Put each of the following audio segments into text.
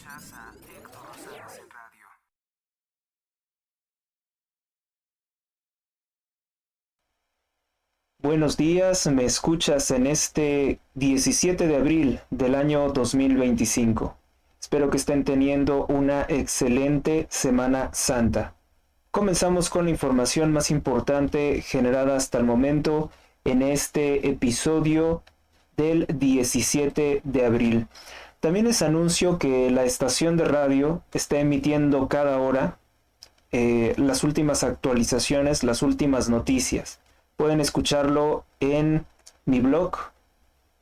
Escuchas a Héctor Rosales en radio. Buenos días, me escuchas en este 17 de abril del año 2025. Espero que estén teniendo una excelente Semana Santa. Comenzamos con la información más importante generada hasta el momento en este episodio del 17 de abril. También les anuncio que la estación de radio está emitiendo cada hora las últimas actualizaciones, las últimas noticias. Pueden escucharlo en mi blog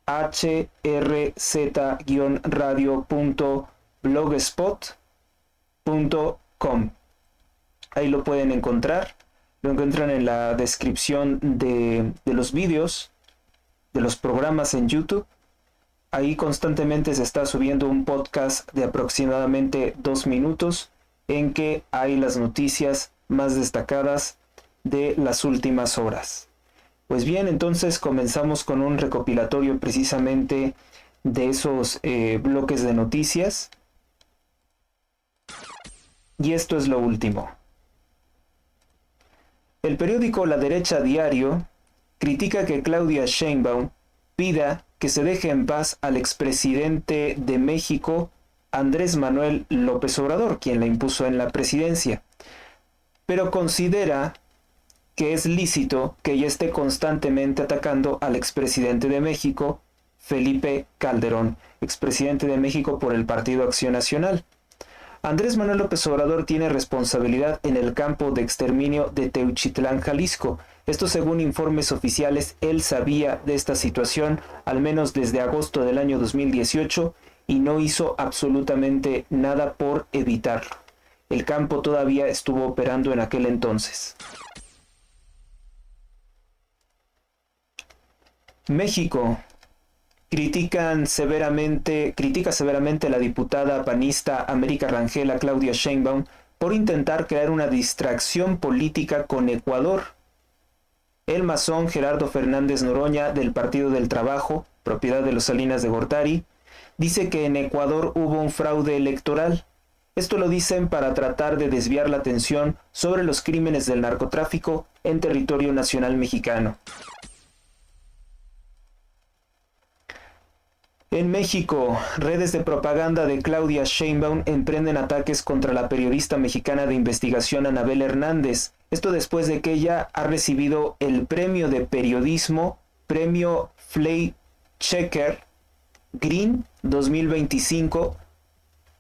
hrz-radio.blogspot.com. Ahí lo pueden encontrar. Lo encuentran en la descripción de los vídeos, de los programas en YouTube. Ahí constantemente se está subiendo un podcast de aproximadamente 2 minutos en que hay las noticias más destacadas de las últimas horas. Pues bien, entonces comenzamos con un recopilatorio precisamente de esos bloques de noticias. Y esto es lo último. El periódico La Derecha Diario critica que Claudia Sheinbaum pida que se deje en paz al expresidente de México, Andrés Manuel López Obrador, quien la impuso en la presidencia, pero considera que es lícito que ella esté constantemente atacando al expresidente de México, Felipe Calderón, expresidente de México por el Partido Acción Nacional. Andrés Manuel López Obrador tiene responsabilidad en el campo de exterminio de Teuchitlán, Jalisco. Esto según informes oficiales. Él sabía de esta situación al menos desde agosto del año 2018 y no hizo absolutamente nada por evitarlo. El campo todavía estuvo operando en aquel entonces. México critica severamente la diputada panista América Rangel a Claudia Sheinbaum por intentar crear una distracción política con Ecuador. El masón Gerardo Fernández Noroña del Partido del Trabajo, propiedad de los Salinas de Gortari, dice que en Ecuador hubo un fraude electoral. Esto lo dicen para tratar de desviar la atención sobre los crímenes del narcotráfico en territorio nacional mexicano. En México, redes de propaganda de Claudia Sheinbaum emprenden ataques contra la periodista mexicana de investigación Anabel Hernández. Esto después de que ella ha recibido el premio de periodismo, premio Fleischhacker Green 2025,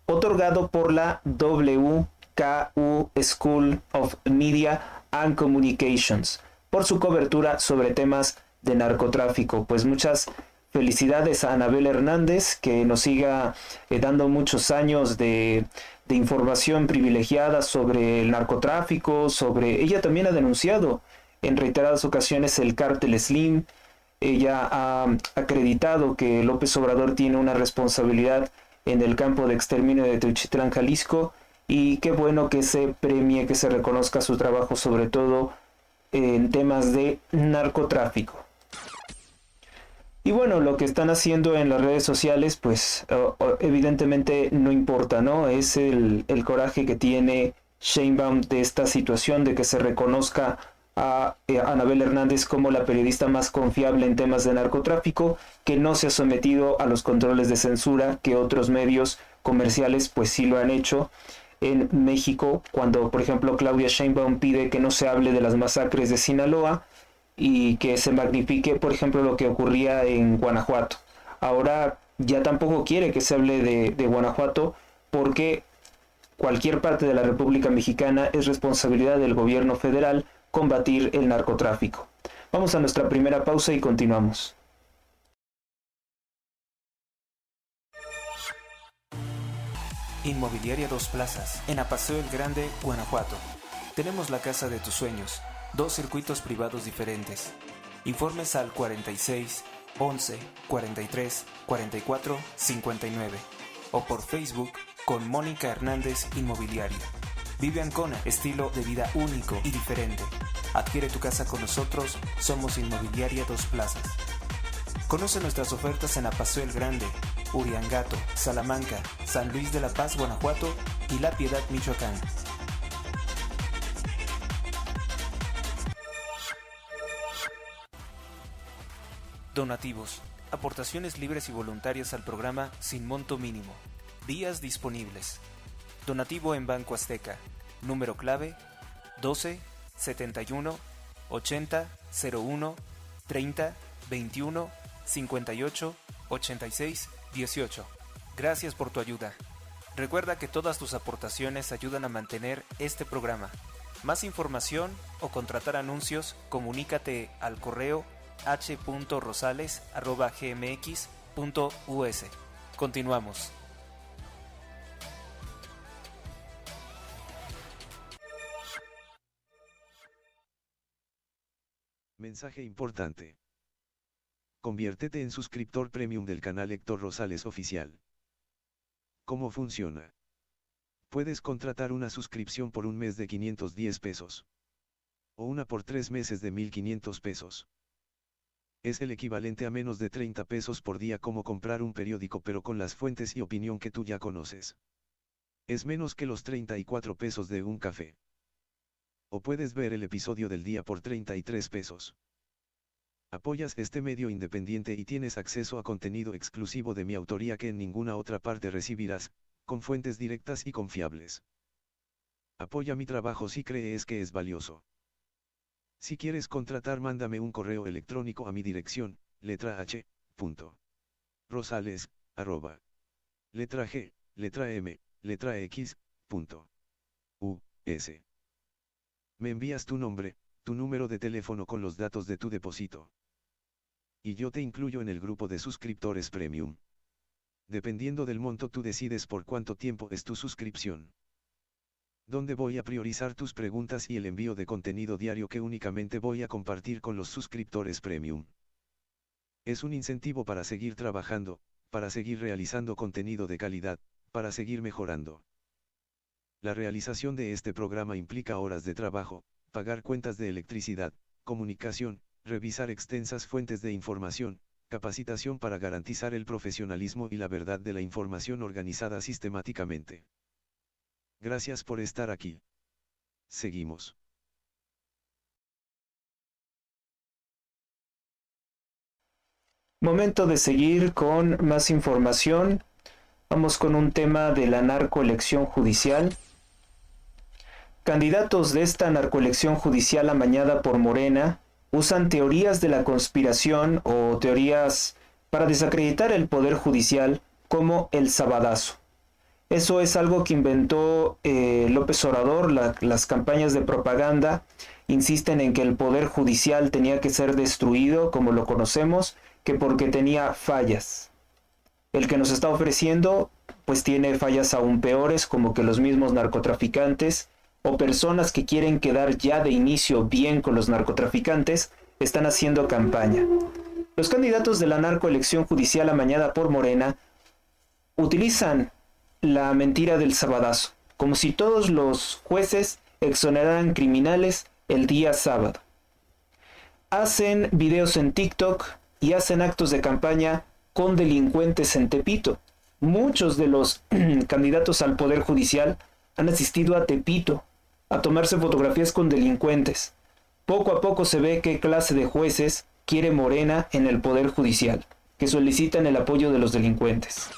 otorgado por la WKU School of Media and Communications, por su cobertura sobre temas de narcotráfico. Pues muchas felicidades a Anabel Hernández, que nos siga dando muchos años de información privilegiada sobre el narcotráfico, ella también ha denunciado en reiteradas ocasiones el cártel Slim. Ella ha acreditado que López Obrador tiene una responsabilidad en el campo de exterminio de Teuchitlán, Jalisco, y qué bueno que se premie, que se reconozca su trabajo, sobre todo en temas de narcotráfico. Y bueno, lo que están haciendo en las redes sociales, pues evidentemente no importa, ¿no? Es el coraje que tiene Sheinbaum de esta situación, de que se reconozca a Anabel Hernández como la periodista más confiable en temas de narcotráfico, que no se ha sometido a los controles de censura que otros medios comerciales pues sí lo han hecho en México, cuando por ejemplo Claudia Sheinbaum pide que no se hable de las masacres de Sinaloa y que se magnifique, por ejemplo, lo que ocurría en Guanajuato. Ahora ya tampoco quiere que se hable de Guanajuato, porque cualquier parte de la República Mexicana es responsabilidad del gobierno federal combatir el narcotráfico. Vamos a nuestra primera pausa y continuamos. Inmobiliaria Dos Plazas, en Apaseo el Grande, Guanajuato. Tenemos la casa de tus sueños, 2 circuitos privados diferentes. Informes al 46 11 43 44 59 o por Facebook con Mónica Hernández Inmobiliaria. Vive Ancona, estilo de vida único y diferente. Adquiere tu casa con nosotros, somos Inmobiliaria Dos Plazas. Conoce nuestras ofertas en Apaseo el Grande, Uriangato, Salamanca, San Luis de la Paz, Guanajuato y La Piedad, Michoacán. Donativos. Aportaciones libres y voluntarias al programa sin monto mínimo. Días disponibles. Donativo en Banco Azteca. Número clave 12 71 80 01 30 21 58 86 18. Gracias por tu ayuda. Recuerda que todas tus aportaciones ayudan a mantener este programa. Más información o contratar anuncios, comunícate al correo h.rosales@gmx.us. Continuamos. Mensaje importante. Conviértete en suscriptor premium del canal Héctor Rosales Oficial. ¿Cómo funciona? Puedes contratar una suscripción por un mes de 510 pesos. O una por 3 meses de 1,500 pesos. Es el equivalente a menos de 30 pesos por día, como comprar un periódico pero con las fuentes y opinión que tú ya conoces. Es menos que los 34 pesos de un café. O puedes ver el episodio del día por 33 pesos. Apoyas este medio independiente y tienes acceso a contenido exclusivo de mi autoría que en ninguna otra parte recibirás, con fuentes directas y confiables. Apoya mi trabajo si crees que es valioso. Si quieres contratar, mándame un correo electrónico a mi dirección, letra H, punto. Rosales, arroba. Letra G, letra M, letra X, punto. US. Me envías tu nombre, tu número de teléfono con los datos de tu depósito. Y yo te incluyo en el grupo de suscriptores premium. Dependiendo del monto tú decides por cuánto tiempo es tu suscripción. Donde voy a priorizar tus preguntas y el envío de contenido diario que únicamente voy a compartir con los suscriptores premium. Es un incentivo para seguir trabajando, para seguir realizando contenido de calidad, para seguir mejorando. La realización de este programa implica horas de trabajo, pagar cuentas de electricidad, comunicación, revisar extensas fuentes de información, capacitación para garantizar el profesionalismo y la verdad de la información organizada sistemáticamente. Gracias por estar aquí. Seguimos. Momento de seguir con más información. Vamos con un tema de la narcoelección judicial. Candidatos de esta narcoelección judicial amañada por Morena usan teorías de la conspiración o teorías para desacreditar el poder judicial, como el sabadazo. Eso es algo que inventó López Obrador. Las campañas de propaganda insisten en que el poder judicial tenía que ser destruido, como lo conocemos, que porque tenía fallas. El que nos está ofreciendo pues tiene fallas aún peores, como que los mismos narcotraficantes o personas que quieren quedar ya de inicio bien con los narcotraficantes están haciendo campaña. Los candidatos de la narcoelección judicial amañada por Morena utilizan la mentira del sabadazo, como si todos los jueces exoneraran criminales el día sábado. Hacen videos en TikTok y hacen actos de campaña con delincuentes en Tepito. Muchos de los candidatos al Poder Judicial han asistido a Tepito a tomarse fotografías con delincuentes. Poco a poco se ve qué clase de jueces quiere Morena en el Poder Judicial, que solicitan el apoyo de los delincuentes.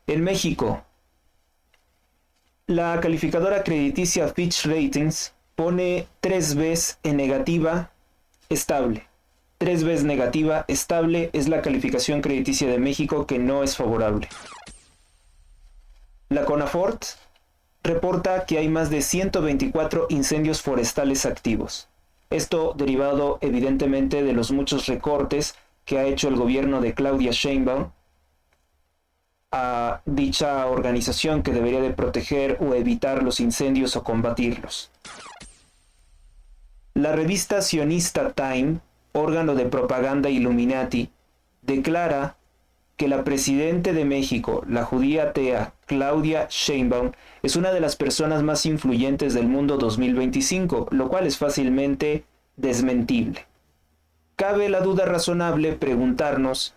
En México, la calificadora crediticia Fitch Ratings pone 3Bs en negativa estable. 3Bs negativa estable es la calificación crediticia de México, que no es favorable. La CONAFORT reporta que hay más de 124 incendios forestales activos. Esto derivado evidentemente de los muchos recortes que ha hecho el gobierno de Claudia Sheinbaum a dicha organización que debería de proteger o evitar los incendios o combatirlos. La revista sionista Time, órgano de propaganda Illuminati, declara que la presidenta de México, la judía atea Claudia Sheinbaum, es una de las personas más influyentes del mundo 2025, lo cual es fácilmente desmentible. Cabe la duda razonable preguntarnos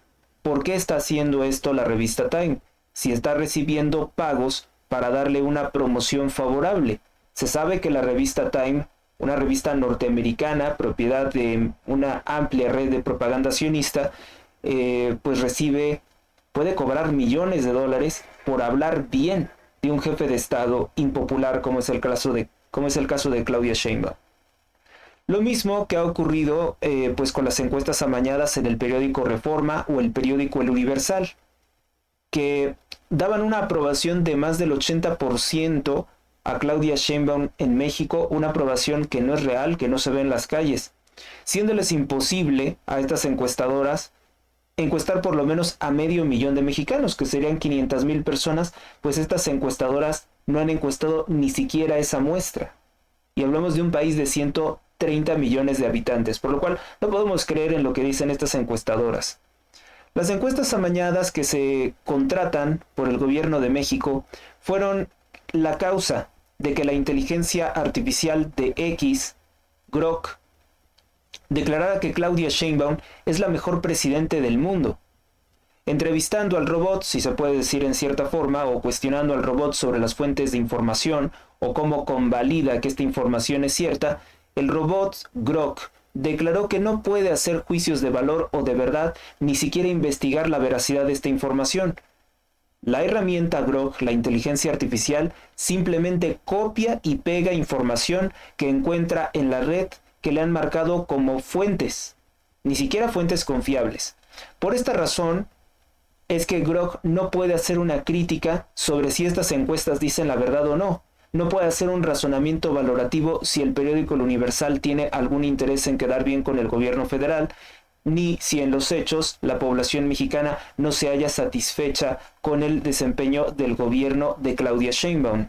¿por qué está haciendo esto la revista Time? Si está recibiendo pagos para darle una promoción favorable. Se sabe que la revista Time, una revista norteamericana, propiedad de una amplia red de propaganda sionista, pues puede cobrar millones de dólares por hablar bien de un jefe de Estado impopular como es el caso de Claudia Sheinbaum. Lo mismo que ha ocurrido pues con las encuestas amañadas en el periódico Reforma o el periódico El Universal, que daban una aprobación de más del 80% a Claudia Sheinbaum en México, una aprobación que no es real, que no se ve en las calles, siéndoles imposible a estas encuestadoras encuestar por lo menos a 500,000 de mexicanos, que serían 500,000 personas, pues estas encuestadoras no han encuestado ni siquiera esa muestra. Y hablamos de un país de 130 millones de habitantes, por lo cual no podemos creer en lo que dicen estas encuestadoras. Las encuestas amañadas que se contratan por el gobierno de México fueron la causa de que la inteligencia artificial de X, Grok, declarara que Claudia Sheinbaum es la mejor presidente del mundo. Entrevistando al robot, si se puede decir en cierta forma, o cuestionando al robot sobre las fuentes de información o cómo convalida que esta información es cierta, el robot Grok declaró que no puede hacer juicios de valor o de verdad, ni siquiera investigar la veracidad de esta información. La herramienta Grok, la inteligencia artificial, simplemente copia y pega información que encuentra en la red que le han marcado como fuentes, ni siquiera fuentes confiables. Por esta razón es que Grok no puede hacer una crítica sobre si estas encuestas dicen la verdad o no. No puede hacer un razonamiento valorativo si el periódico El Universal tiene algún interés en quedar bien con el gobierno federal, ni si en los hechos la población mexicana no se halla satisfecha con el desempeño del gobierno de Claudia Sheinbaum.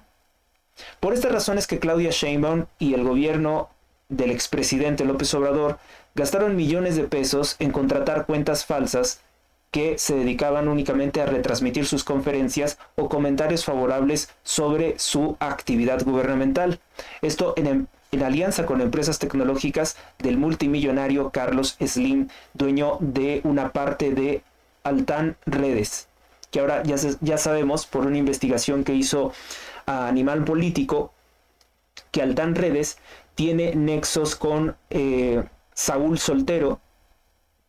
Por estas razones que Claudia Sheinbaum y el gobierno del expresidente López Obrador gastaron millones de pesos en contratar cuentas falsas que se dedicaban únicamente a retransmitir sus conferencias o comentarios favorables sobre su actividad gubernamental. Esto en alianza con empresas tecnológicas del multimillonario Carlos Slim, dueño de una parte de Altán Redes, que ahora ya sabemos por una investigación que hizo a Animal Político que Altán Redes tiene nexos con Saúl Soltero,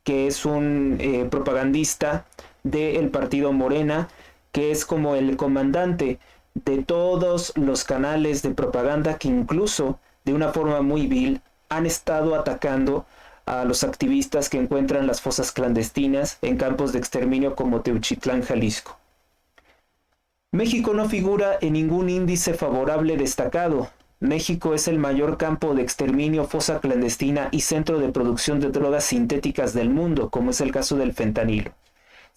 que es un propagandista del partido Morena, que es como el comandante de todos los canales de propaganda que incluso de una forma muy vil han estado atacando a los activistas que encuentran las fosas clandestinas en campos de exterminio como Teuchitlán, Jalisco. México no figura en ningún índice favorable destacado. México es el mayor campo de exterminio, fosa clandestina y centro de producción de drogas sintéticas del mundo, como es el caso del fentanilo.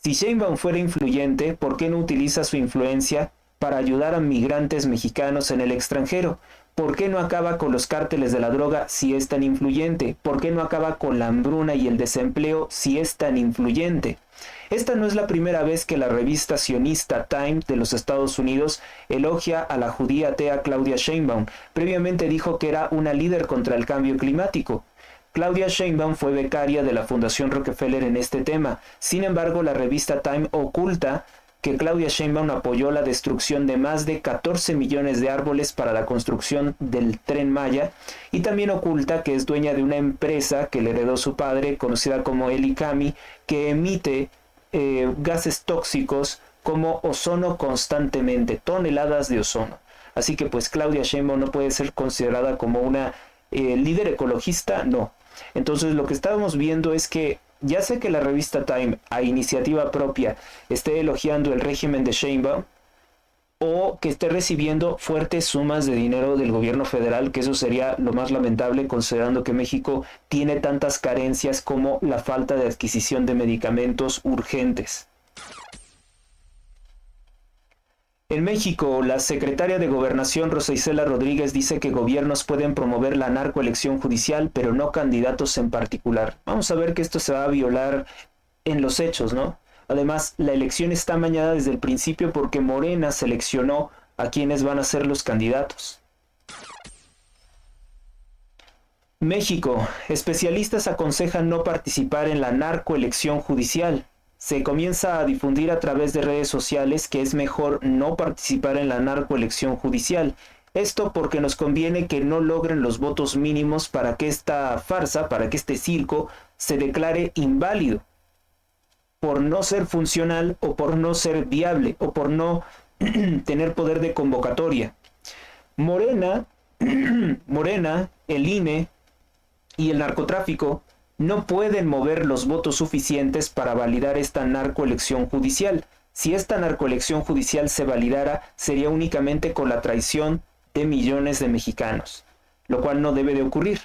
Si Sheinbaum fuera influyente, ¿por qué no utiliza su influencia para ayudar a migrantes mexicanos en el extranjero? ¿Por qué no acaba con los cárteles de la droga si es tan influyente? ¿Por qué no acaba con la hambruna y el desempleo si es tan influyente? Esta no es la primera vez que la revista sionista Time de los Estados Unidos elogia a la judía atea Claudia Sheinbaum. Previamente dijo que era una líder contra el cambio climático. Claudia Sheinbaum fue becaria de la Fundación Rockefeller en este tema. Sin embargo, la revista Time oculta que Claudia Sheinbaum apoyó la destrucción de más de 14 millones de árboles para la construcción del Tren Maya y también oculta que es dueña de una empresa que le heredó su padre, conocida como Elicami, que emite gases tóxicos como ozono constantemente, toneladas de ozono. Así que pues Claudia Sheinbaum no puede ser considerada como una líder ecologista, no. Entonces lo que estábamos viendo es que ya sé que la revista Time a iniciativa propia esté elogiando el régimen de Sheinbaum o que esté recibiendo fuertes sumas de dinero del gobierno federal, que eso sería lo más lamentable considerando que México tiene tantas carencias como la falta de adquisición de medicamentos urgentes. En México, la secretaria de Gobernación Rosa Isela Rodríguez dice que gobiernos pueden promover la narcoelección judicial, pero no candidatos en particular. Vamos a ver que esto se va a violar en los hechos, ¿no? Además, la elección está amañada desde el principio porque Morena seleccionó a quienes van a ser los candidatos. México, especialistas aconsejan no participar en la narcoelección judicial. se comienza a difundir a través de redes sociales que es mejor no participar en la narcoelección judicial. Esto porque nos conviene que no logren los votos mínimos para que esta farsa, para que este circo se declare inválido, por no ser funcional o por no ser viable o por no tener poder de convocatoria. Morena, el INE y el narcotráfico no pueden mover los votos suficientes para validar esta narcoelección judicial. Si esta narcoelección judicial se validara, sería únicamente con la traición de millones de mexicanos, lo cual no debe de ocurrir.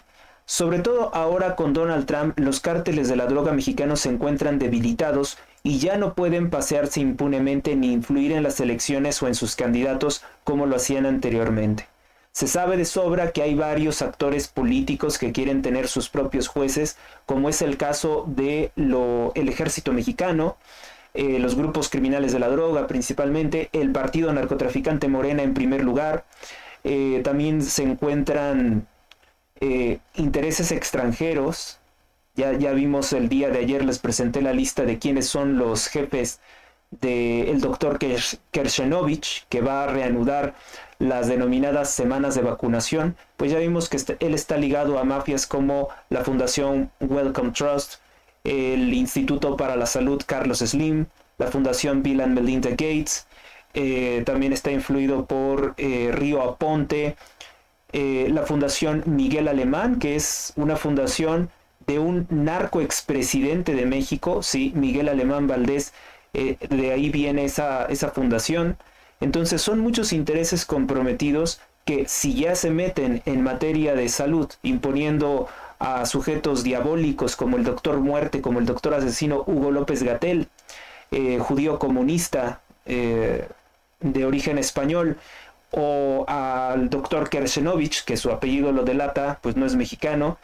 Sobre todo ahora con Donald Trump, los cárteles de la droga mexicanos se encuentran debilitados y ya no pueden pasearse impunemente ni influir en las elecciones o en sus candidatos como lo hacían anteriormente. Se sabe de sobra que hay varios actores políticos que quieren tener sus propios jueces, como es el caso de el ejército mexicano, los grupos criminales de la droga principalmente, el partido narcotraficante Morena en primer lugar. También se encuentran intereses extranjeros. Ya vimos el día de ayer, les presenté la lista de quiénes son los jefes del doctor Kershenovich, que va a reanudar las denominadas semanas de vacunación. Pues ya vimos que él está ligado a mafias como la Fundación Wellcome Trust, el Instituto para la Salud Carlos Slim, la Fundación Bill and Melinda Gates. También está influido por Río Aponte, la Fundación Miguel Alemán, que es una fundación de un narco expresidente de México, sí, Miguel Alemán Valdés, de ahí viene esa fundación. Entonces son muchos intereses comprometidos que, si ya se meten en materia de salud, imponiendo a sujetos diabólicos como el doctor Muerte, como el doctor asesino Hugo López-Gatell, judío comunista de origen español, o al doctor Kershenovich, que su apellido lo delata, pues no es mexicano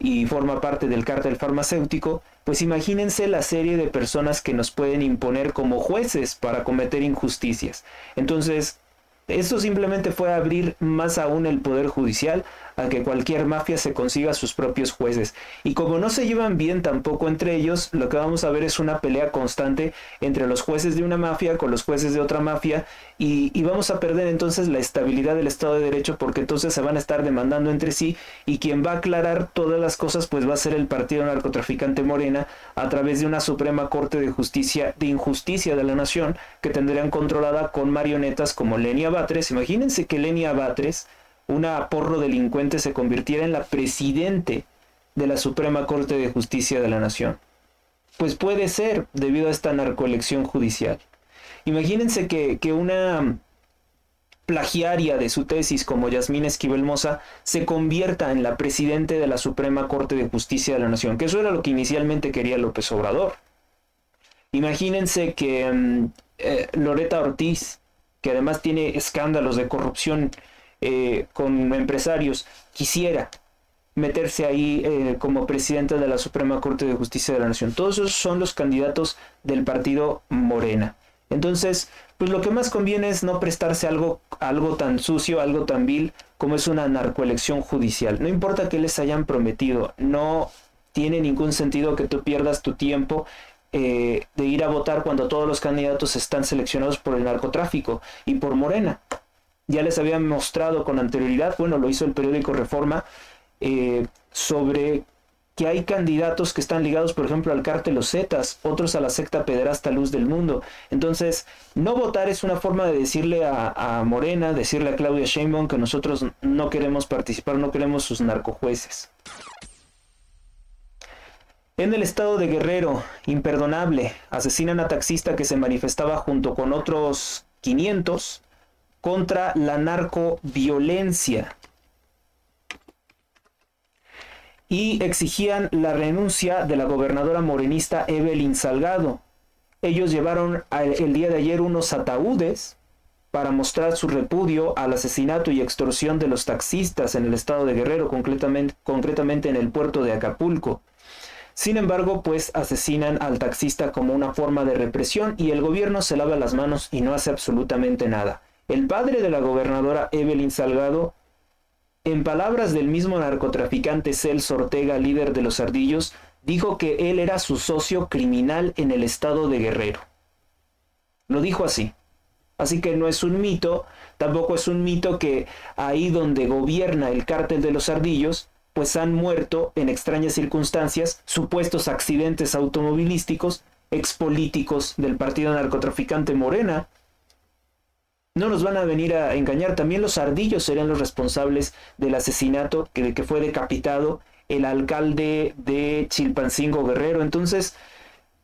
y forma parte del cártel farmacéutico, pues imagínense la serie de personas que nos pueden imponer como jueces para cometer injusticias. Entonces, esto simplemente fue abrir más aún el poder judicial a que cualquier mafia se consiga sus propios jueces. Y como no se llevan bien tampoco entre ellos, lo que vamos a ver es una pelea constante entre los jueces de una mafia con los jueces de otra mafia, y vamos a perder entonces la estabilidad del Estado de Derecho, porque entonces se van a estar demandando entre sí, y quien va a aclarar todas las cosas pues va a ser el partido narcotraficante Morena, a través de una Suprema Corte de Injusticia de la Nación, que tendrían controlada con marionetas como Lenia Batres. Imagínense que Lenia Batres, una porro delincuente, se convirtiera en la presidente de la Suprema Corte de Justicia de la Nación. Pues puede ser, debido a esta narcoelección judicial. Imagínense que una plagiaria de su tesis como Yasmín Esquivel Moza se convierta en la presidente de la Suprema Corte de Justicia de la Nación, que eso era lo que inicialmente quería López Obrador. Imagínense que Loretta Ortiz, que además tiene escándalos de corrupción con empresarios, quisiera meterse ahí como presidenta de la Suprema Corte de Justicia de la Nación. Todos esos son los candidatos del partido Morena. Entonces, pues lo que más conviene es no prestarse a algo tan sucio, algo tan vil como es una narcoelección judicial. No importa qué les hayan prometido, no tiene ningún sentido que tú pierdas tu tiempo de ir a votar cuando todos los candidatos están seleccionados por el narcotráfico y por Morena. Ya les había mostrado con anterioridad, bueno, lo hizo el periódico Reforma, sobre que hay candidatos que están ligados, por ejemplo, al cártel Los Zetas, otros a la secta pederasta Luz del Mundo. Entonces, no votar es una forma de decirle a Morena, decirle a Claudia Sheinbaum que nosotros no queremos participar, no queremos sus narcojueces. En el estado de Guerrero, imperdonable, asesinan a taxista que se manifestaba junto con otros 500 contra la narcoviolencia y exigían la renuncia de la gobernadora morenista Evelyn Salgado. Ellos llevaron el día de ayer unos ataúdes para mostrar su repudio al asesinato y extorsión de los taxistas en el estado de Guerrero, concretamente en el puerto de Acapulco. Sin embargo, pues asesinan al taxista como una forma de represión y el gobierno se lava las manos y no hace absolutamente nada. El padre de la gobernadora Evelyn Salgado, en palabras del mismo narcotraficante Celso Ortega, líder de Los Ardillos, dijo que él era su socio criminal en el estado de Guerrero. Lo dijo así. Así que no es un mito, tampoco es un mito que ahí donde gobierna el cártel de los Ardillos, pues han muerto en extrañas circunstancias supuestos accidentes automovilísticos expolíticos del partido narcotraficante Morena. No nos van a venir a engañar, también los Ardillos serían los responsables del asesinato de que fue decapitado el alcalde de Chilpancingo Guerrero. Entonces,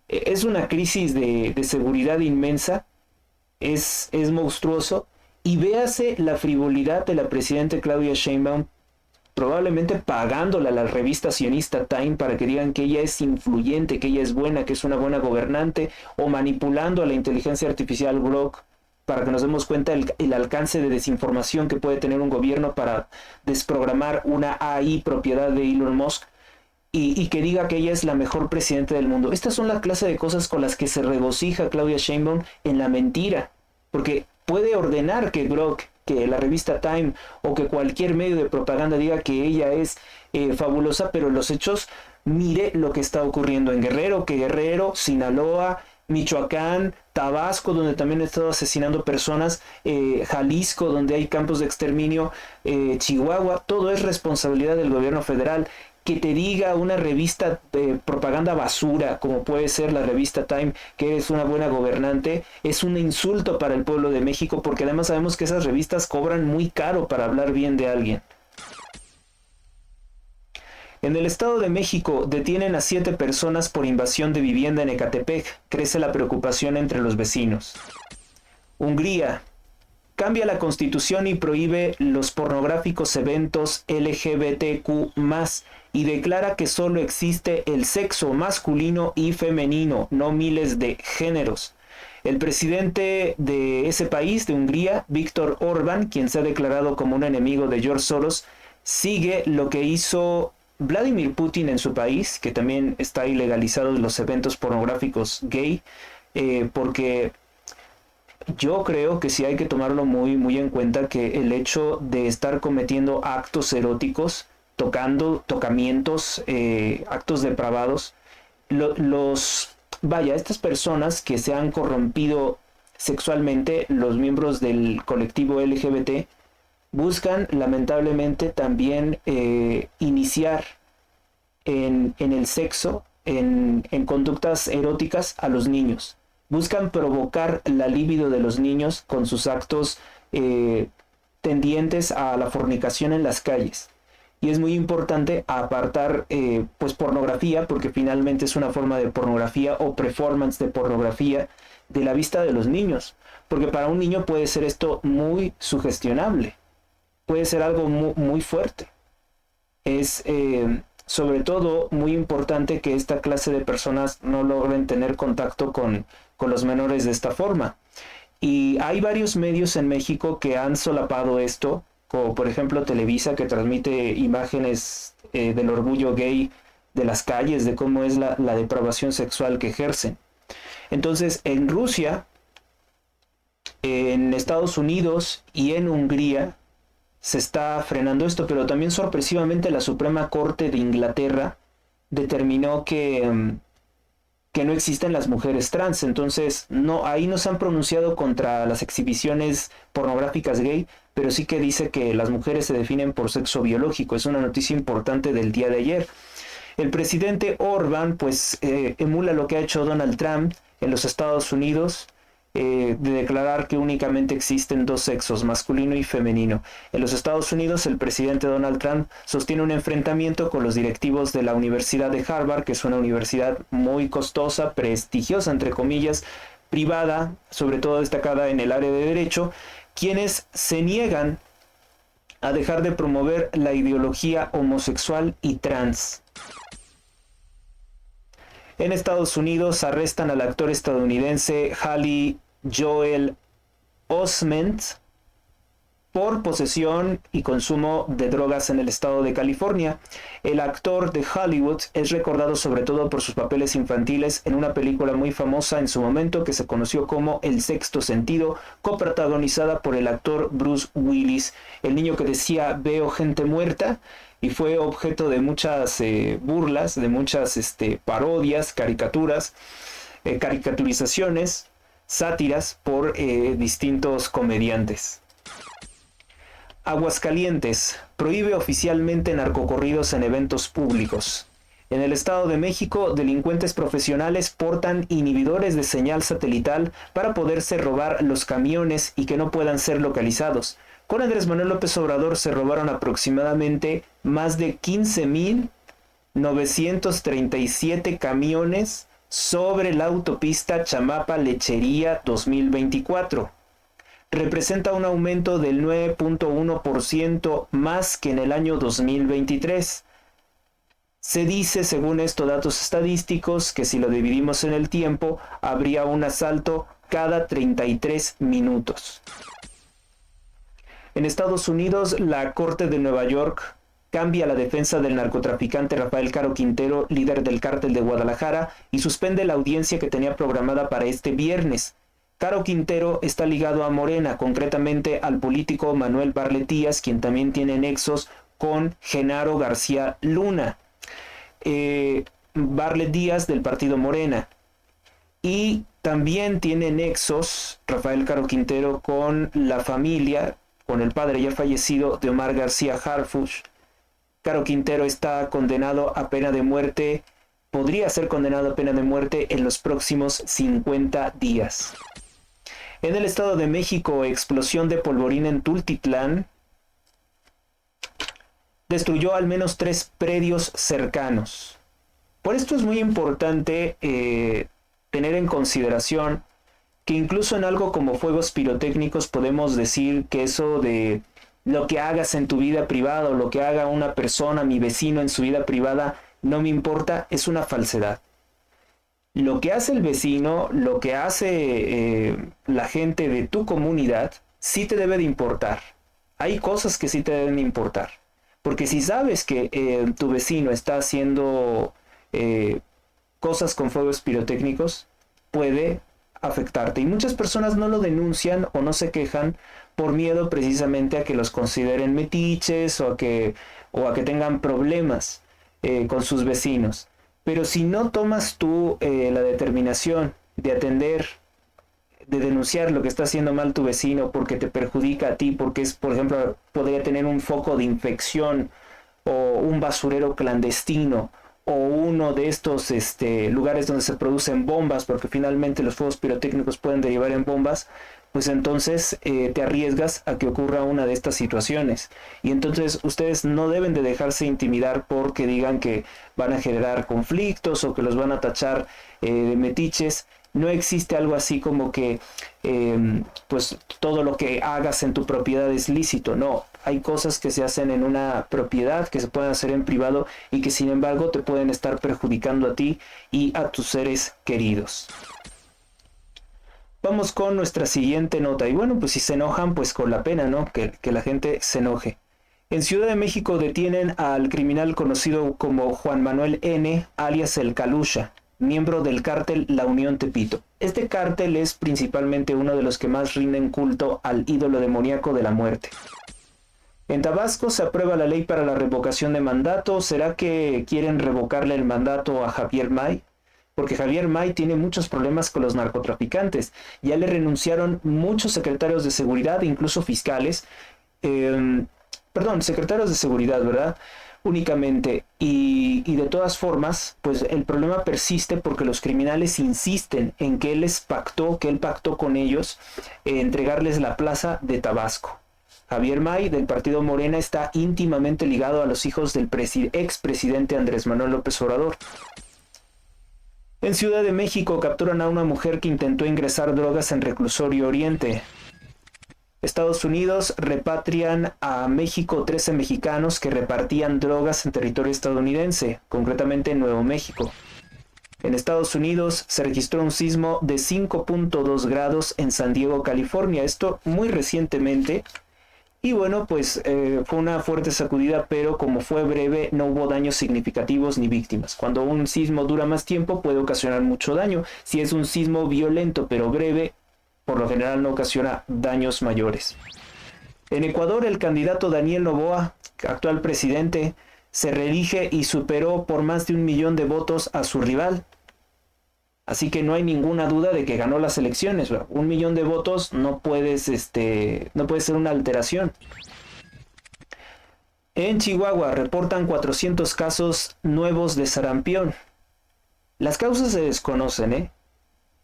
es una crisis de seguridad inmensa, es monstruoso, y véase la frivolidad de la presidenta Claudia Sheinbaum, probablemente pagándola a la revista sionista Time para que digan que ella es influyente, que ella es buena, que es una buena gobernante, o manipulando a la inteligencia artificial Grok para que nos demos cuenta el alcance de desinformación que puede tener un gobierno para desprogramar una AI propiedad de Elon Musk y que diga que ella es la mejor presidenta del mundo. Estas son la clase de cosas con las que se regocija Claudia Sheinbaum en la mentira, porque puede ordenar que Grok, que la revista Time o que cualquier medio de propaganda diga que ella es fabulosa, pero los hechos, mire lo que está ocurriendo en Guerrero, que Guerrero, Sinaloa, Michoacán, Tabasco, donde también han estado asesinando personas, Jalisco, donde hay campos de exterminio, Chihuahua, todo es responsabilidad del gobierno federal. Que te diga una revista de propaganda basura, como puede ser la revista Time, que eres una buena gobernante, es un insulto para el pueblo de México, porque además sabemos que esas revistas cobran muy caro para hablar bien de alguien. En el Estado de México detienen a 7 personas por invasión de vivienda en Ecatepec. Crece la preocupación entre los vecinos. Hungría cambia la constitución y prohíbe los pornográficos eventos LGBTQ+, y declara que solo existe el sexo masculino y femenino, no miles de géneros. El presidente de ese país, de Hungría, Viktor Orbán, quien se ha declarado como un enemigo de George Soros, sigue lo que hizo Vladimir Putin en su país, que también está ilegalizado los eventos pornográficos gay, porque yo creo que sí hay que tomarlo muy en cuenta, que el hecho de estar cometiendo actos eróticos, tocamientos, actos depravados, estas personas que se han corrompido sexualmente, los miembros del colectivo LGBT, buscan lamentablemente también iniciar en el sexo, en conductas eróticas a los niños. Buscan provocar la libido de los niños con sus actos tendientes a la fornicación en las calles. Y es muy importante apartar pues pornografía, porque finalmente es una forma de pornografía o performance de pornografía de la vista de los niños. Porque para un niño puede ser esto muy sugestionable, puede ser algo muy fuerte. Es sobre todo muy importante que esta clase de personas no logren tener contacto con los menores de esta forma. Y hay varios medios en México que han solapado esto, como por ejemplo Televisa, que transmite imágenes del orgullo gay de las calles, de cómo es la depravación sexual que ejercen. Entonces, en Rusia, en Estados Unidos y en Hungría se está frenando esto, pero también sorpresivamente la Suprema Corte de Inglaterra determinó que no existen las mujeres trans. Entonces ahí no se han pronunciado contra las exhibiciones pornográficas gay, pero sí que dice que las mujeres se definen por sexo biológico. Es una noticia importante del día de ayer. El presidente Orbán pues emula lo que ha hecho Donald Trump en los Estados Unidos, de declarar que únicamente existen 2 sexos, masculino y femenino. En los Estados Unidos, el presidente Donald Trump sostiene un enfrentamiento con los directivos de la Universidad de Harvard, que es una universidad muy costosa, prestigiosa, entre comillas, privada, sobre todo destacada en el área de Derecho, quienes se niegan a dejar de promover la ideología homosexual y trans. En Estados Unidos arrestan al actor estadounidense Haley Joel Osment por posesión y consumo de drogas en el estado de California. El actor de Hollywood es recordado sobre todo por sus papeles infantiles en una película muy famosa en su momento que se conoció como El Sexto Sentido, coprotagonizada por el actor Bruce Willis, el niño que decía "veo gente muerta", y fue objeto de muchas burlas, de muchas parodias, caricaturas, caricaturizaciones, sátiras por distintos comediantes. Aguascalientes prohíbe oficialmente narcocorridos en eventos públicos. En el Estado de México, delincuentes profesionales portan inhibidores de señal satelital para poderse robar los camiones y que no puedan ser localizados. Con Andrés Manuel López Obrador se robaron aproximadamente más de 15,937 camiones sobre la autopista Chamapa-Lechería 2024. Representa un aumento del 9.1% más que en el año 2023. Se dice, según estos datos estadísticos, que si lo dividimos en el tiempo, habría un asalto cada 33 minutos. En Estados Unidos, la Corte de Nueva York cambia la defensa del narcotraficante Rafael Caro Quintero, líder del Cártel de Guadalajara, y suspende la audiencia que tenía programada para este viernes. Caro Quintero está ligado a Morena, concretamente al político Manuel Barlet Díaz, quien también tiene nexos con Genaro García Luna. Barlet Díaz del partido Morena, y también tiene nexos Rafael Caro Quintero con la familia, con el padre ya fallecido de Omar García Harfuch. Caro Quintero está condenado a pena de muerte, podría ser condenado a pena de muerte en los próximos 50 días. En el Estado de México, explosión de polvorín en Tultitlán destruyó al menos 3 predios cercanos. Por esto es muy importante tener en consideración que incluso en algo como fuegos pirotécnicos podemos decir que eso de lo que hagas en tu vida privada o lo que haga una persona, mi vecino en su vida privada, no me importa, es una falsedad. Lo que hace el vecino, lo que hace la gente de tu comunidad, sí te debe de importar. Hay cosas que sí te deben de importar. Porque si sabes que tu vecino está haciendo cosas con fuegos pirotécnicos, puede afectarte. Y muchas personas no lo denuncian o no se quejan por miedo precisamente a que los consideren metiches o a que tengan problemas con sus vecinos. Pero si no tomas tú la determinación de atender, de denunciar lo que está haciendo mal tu vecino porque te perjudica a ti, porque es, por ejemplo, podría tener un foco de infección o un basurero clandestino o uno de estos lugares donde se producen bombas, porque finalmente los fuegos pirotécnicos pueden derivar en bombas, pues entonces te arriesgas a que ocurra una de estas situaciones. Y entonces ustedes no deben de dejarse intimidar porque digan que van a generar conflictos o que los van a tachar de metiches. No existe algo así como que pues todo lo que hagas en tu propiedad es lícito. No, hay cosas que se hacen en una propiedad, que se pueden hacer en privado y que sin embargo te pueden estar perjudicando a ti y a tus seres queridos. Vamos con nuestra siguiente nota. Y bueno, pues si se enojan, pues con la pena, ¿no? Que la gente se enoje. En Ciudad de México detienen al criminal conocido como Juan Manuel N., alias El Calusha, miembro del cártel La Unión Tepito. Este cártel es principalmente uno de los que más rinden culto al ídolo demoníaco de la muerte. En Tabasco se aprueba la ley para la revocación de mandato. ¿Será que quieren revocarle el mandato a Javier May? Porque Javier May tiene muchos problemas con los narcotraficantes. Ya le renunciaron muchos secretarios de seguridad, incluso fiscales. Secretarios de seguridad, ¿verdad? Únicamente. Y de todas formas, pues el problema persiste porque los criminales insisten en que él pactó con ellos entregarles la plaza de Tabasco. Javier May, del partido Morena, está íntimamente ligado a los hijos del expresidente Andrés Manuel López Obrador. En Ciudad de México capturan a una mujer que intentó ingresar drogas en Reclusorio Oriente. Estados Unidos repatrian a México 13 mexicanos que repartían drogas en territorio estadounidense, concretamente en Nuevo México. En Estados Unidos se registró un sismo de 5.2 grados en San Diego, California. Esto muy recientemente. Y bueno, pues fue una fuerte sacudida, pero como fue breve, no hubo daños significativos ni víctimas. Cuando un sismo dura más tiempo, puede ocasionar mucho daño. Si es un sismo violento pero breve, por lo general no ocasiona daños mayores. En Ecuador, el candidato Daniel Noboa, actual presidente, se reelige y superó por más de 1 millón de votos a su rival. Así que no hay ninguna duda de que ganó las elecciones. 1 millón de votos no puede ser una alteración. En Chihuahua reportan 400 casos nuevos de sarampión. Las causas se desconocen,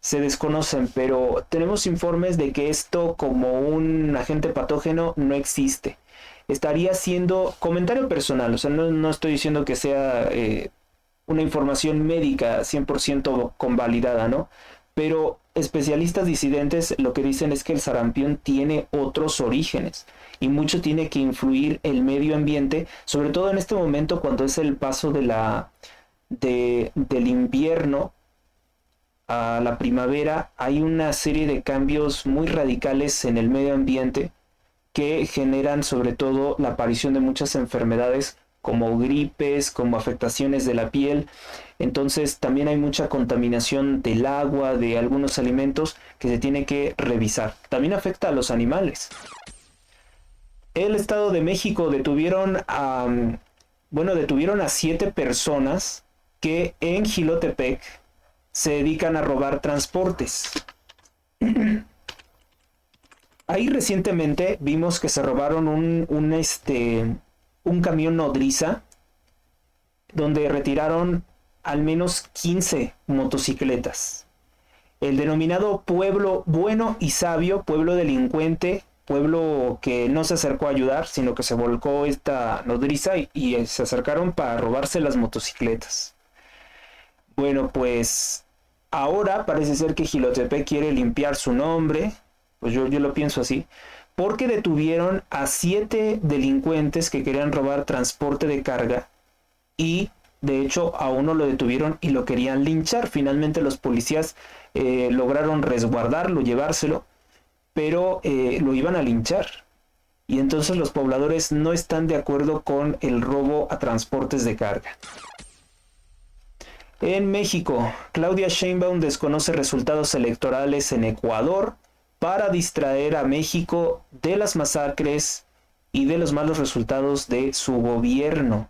se desconocen, pero tenemos informes de que esto como un agente patógeno no existe. Estaría siendo comentario personal, o sea, no estoy diciendo que sea una información médica 100% convalidada, ¿no? Pero especialistas disidentes lo que dicen es que el sarampión tiene otros orígenes y mucho tiene que influir el medio ambiente, sobre todo en este momento cuando es el paso del invierno a la primavera. Hay una serie de cambios muy radicales en el medio ambiente que generan sobre todo la aparición de muchas enfermedades como gripes, como afectaciones de la piel. Entonces también hay mucha contaminación del agua, de algunos alimentos que se tiene que revisar. También afecta a los animales. El Estado de México detuvieron a 7 personas que en Jilotepec se dedican a robar transportes. Ahí recientemente vimos que se robaron un camión nodriza donde retiraron al menos 15 motocicletas. El denominado pueblo bueno y sabio, pueblo delincuente, pueblo que no se acercó a ayudar, sino que se volcó esta nodriza y se acercaron para robarse las motocicletas. Bueno, pues ahora parece ser que Jilotepec quiere limpiar su nombre, pues yo lo pienso así, porque detuvieron a 7 delincuentes que querían robar transporte de carga y de hecho a uno lo detuvieron y lo querían linchar. Finalmente los policías lograron resguardarlo, llevárselo, pero lo iban a linchar. Y entonces los pobladores no están de acuerdo con el robo a transportes de carga. En México, Claudia Sheinbaum desconoce resultados electorales en Ecuador para distraer a México de las masacres y de los malos resultados de su gobierno.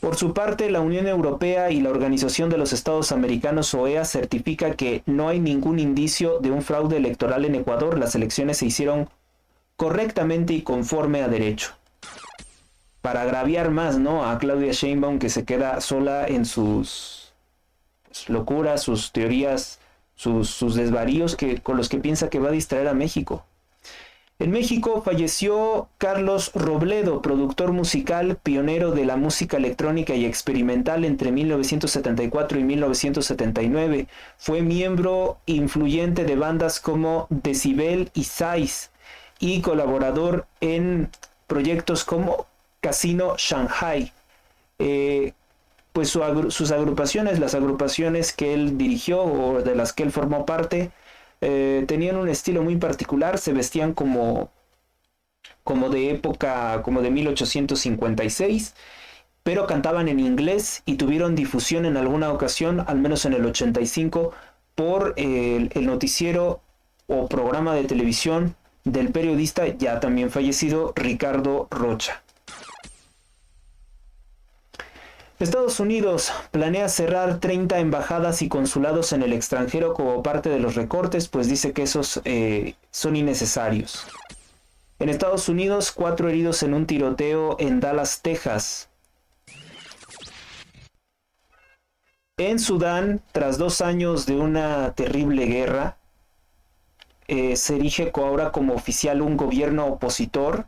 Por su parte, la Unión Europea y la Organización de los Estados Americanos, OEA, certifica que no hay ningún indicio de un fraude electoral en Ecuador. Las elecciones se hicieron correctamente y conforme a derecho. Para agraviar más, ¿no?, a Claudia Sheinbaum, que se queda sola en sus locuras, sus teorías, sus desvaríos con los que piensa que va a distraer a México. En México falleció Carlos Robledo, productor musical, pionero de la música electrónica y experimental entre 1974 y 1979. Fue miembro influyente de bandas como Decibel y Size y colaborador en proyectos como Casino Shanghai. Pues sus agrupaciones, las agrupaciones que él dirigió o de las que él formó parte, tenían un estilo muy particular, se vestían como de época, como de 1856, pero cantaban en inglés y tuvieron difusión en alguna ocasión, al menos en el 85, por el noticiero o programa de televisión del periodista ya también fallecido Ricardo Rocha. Estados Unidos planea cerrar 30 embajadas y consulados en el extranjero como parte de los recortes, pues dice que esos son innecesarios. En Estados Unidos, 4 heridos en un tiroteo en Dallas, Texas. En Sudán, tras 2 años de una terrible guerra, se erige ahora como oficial un gobierno opositor.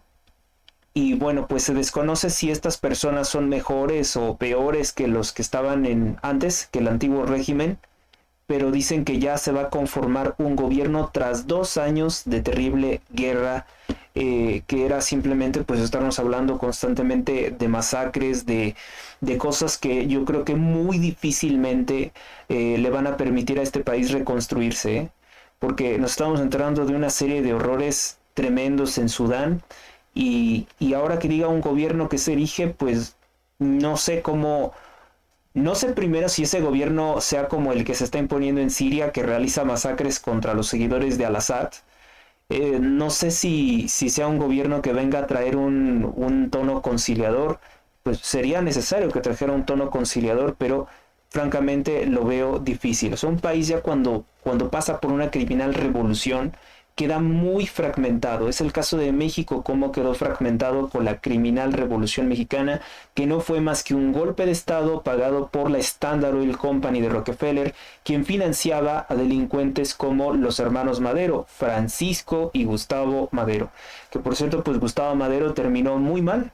Y bueno, pues se desconoce si estas personas son mejores o peores que los que estaban antes, que el antiguo régimen, pero dicen que ya se va a conformar un gobierno tras 2 años de terrible guerra, que era simplemente pues estarnos hablando constantemente de masacres, de cosas que yo creo que muy difícilmente le van a permitir a este país reconstruirse, porque nos estamos enterando de una serie de horrores tremendos en Sudán. Y ahora que diga un gobierno que se erige, pues no sé primero si ese gobierno sea como el que se está imponiendo en Siria, que realiza masacres contra los seguidores de Al-Assad, No sé si sea un gobierno que venga a traer un tono conciliador, pues sería necesario que trajera un tono conciliador, pero francamente lo veo difícil. O sea, un país ya cuando pasa por una criminal revolución queda muy fragmentado. Es el caso de México, cómo quedó fragmentado con la criminal revolución mexicana, que no fue más que un golpe de estado pagado por la Standard Oil Company de Rockefeller, quien financiaba a delincuentes como los hermanos Madero, Francisco y Gustavo Madero, que por cierto, pues Gustavo Madero terminó muy mal.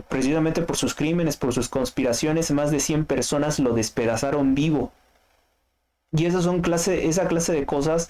Precisamente por sus crímenes, por sus conspiraciones, más de 100 personas lo despedazaron vivo. Y esa clase de cosas,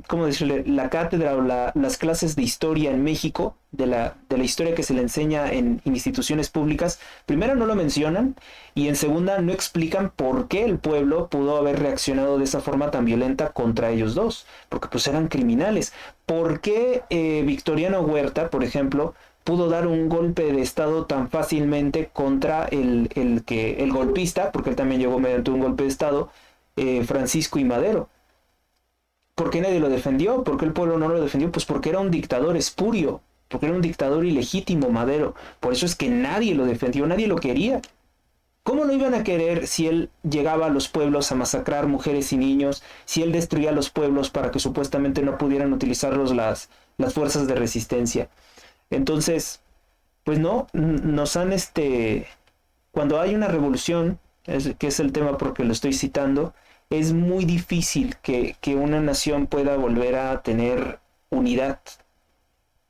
¿cómo decirle? La cátedra o las clases de historia en México, de la historia que se le enseña en instituciones públicas, primero no lo mencionan y en segunda no explican por qué el pueblo pudo haber reaccionado de esa forma tan violenta contra ellos dos, porque pues eran criminales. ¿Por qué Victoriano Huerta, por ejemplo, pudo dar un golpe de estado tan fácilmente contra el golpista, porque él también llegó mediante un golpe de estado, Francisco y Madero? ¿Por qué nadie lo defendió? ¿Por qué el pueblo no lo defendió? Pues porque era un dictador espurio, porque era un dictador ilegítimo, Madero. Por eso es que nadie lo defendió, nadie lo quería. ¿Cómo lo iban a querer si él llegaba a los pueblos a masacrar mujeres y niños, si él destruía los pueblos para que supuestamente no pudieran utilizarlos las fuerzas de resistencia? Entonces, pues no, nos han cuando hay una revolución, que es el tema porque lo estoy citando, es muy difícil que una nación pueda volver a tener unidad.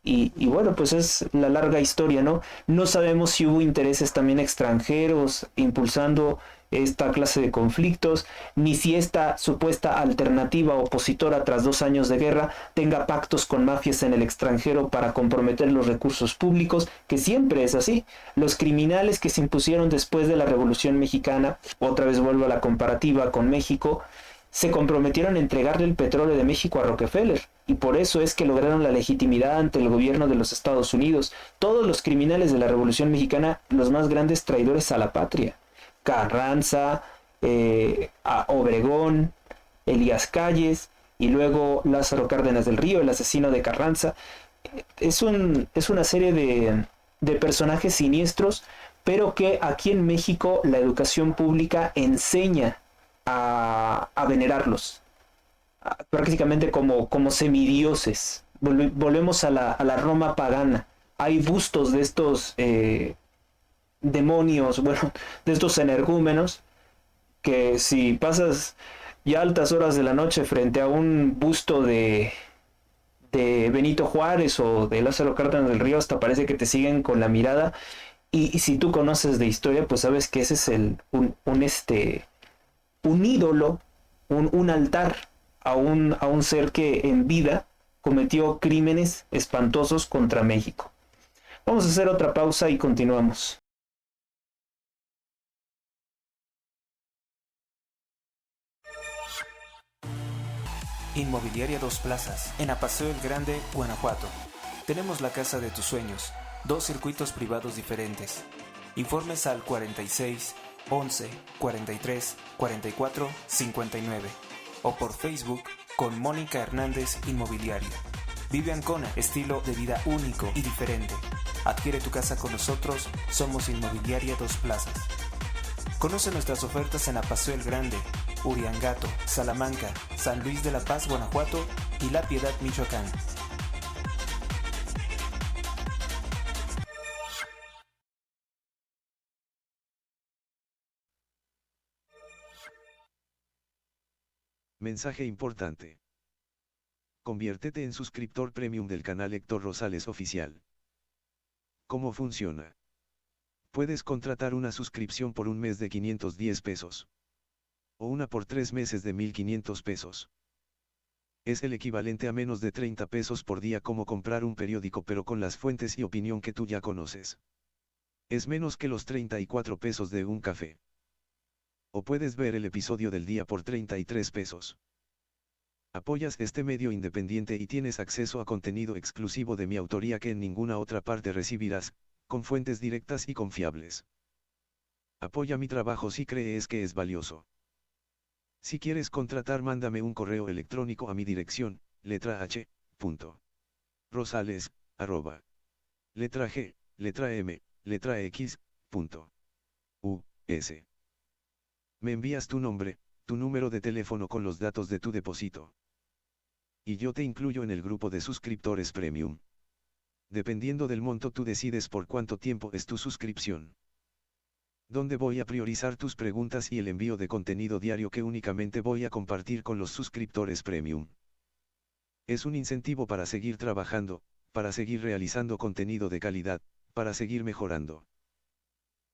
Y bueno, pues es la larga historia, ¿no? No sabemos si hubo intereses también extranjeros impulsando esta clase de conflictos, ni si esta supuesta alternativa opositora tras 2 años de guerra tenga pactos con mafias en el extranjero para comprometer los recursos públicos, que siempre es así. Los criminales que se impusieron después de la Revolución Mexicana, otra vez vuelvo a la comparativa con México, se comprometieron a entregarle el petróleo de México a Rockefeller, y por eso es que lograron la legitimidad ante el gobierno de los Estados Unidos. Todos los criminales de la Revolución Mexicana, los más grandes traidores a la patria: Carranza, a Obregón, Elías Calles, y luego Lázaro Cárdenas del Río, el asesino de Carranza. Es una serie de personajes siniestros, pero que aquí en México la educación pública enseña a venerarlos, prácticamente como semidioses. Volvemos a la Roma pagana. Hay bustos de estos demonios, bueno, de estos energúmenos, que si pasas ya altas horas de la noche frente a un busto de Benito Juárez o de Lázaro Cárdenas del Río, hasta parece que te siguen con la mirada. Y si tú conoces de historia, pues sabes que ese es un ídolo, un altar a un ser que en vida cometió crímenes espantosos contra México. Vamos a hacer otra pausa y continuamos. Inmobiliaria Dos Plazas, en Apaseo el Grande, Guanajuato. Tenemos la casa de tus sueños, 2 circuitos privados diferentes. Informes al 46 11 43 44 59 o por Facebook con Mónica Hernández Inmobiliaria. Vive Ancona, estilo de vida único y diferente. Adquiere tu casa con nosotros, somos Inmobiliaria Dos Plazas. Conoce nuestras ofertas en Apaseo el Grande, Uriangato, Salamanca, San Luis de la Paz, Guanajuato y La Piedad, Michoacán. Mensaje importante. Conviértete en suscriptor premium del canal Héctor Rosales Oficial. ¿Cómo funciona? Puedes contratar una suscripción por un mes de 510 pesos. O una por 3 meses de 1,500 pesos. Es el equivalente a menos de 30 pesos por día, como comprar un periódico pero con las fuentes y opinión que tú ya conoces. Es menos que los 34 pesos de un café. O puedes ver el episodio del día por 33 pesos. Apoyas este medio independiente y tienes acceso a contenido exclusivo de mi autoría que en ninguna otra parte recibirás, con fuentes directas y confiables. Apoya mi trabajo si crees que es valioso. Si quieres contratar, mándame un correo electrónico a mi dirección, letra H, punto. Rosales, arroba. Letra G, letra M, letra X, punto. U, S. Me envías tu nombre, tu número de teléfono con los datos de tu depósito. Y yo te incluyo en el grupo de suscriptores premium. Dependiendo del monto tú decides por cuánto tiempo es tu suscripción. Donde voy a priorizar tus preguntas y el envío de contenido diario que únicamente voy a compartir con los suscriptores premium. Es un incentivo para seguir trabajando, para seguir realizando contenido de calidad, para seguir mejorando.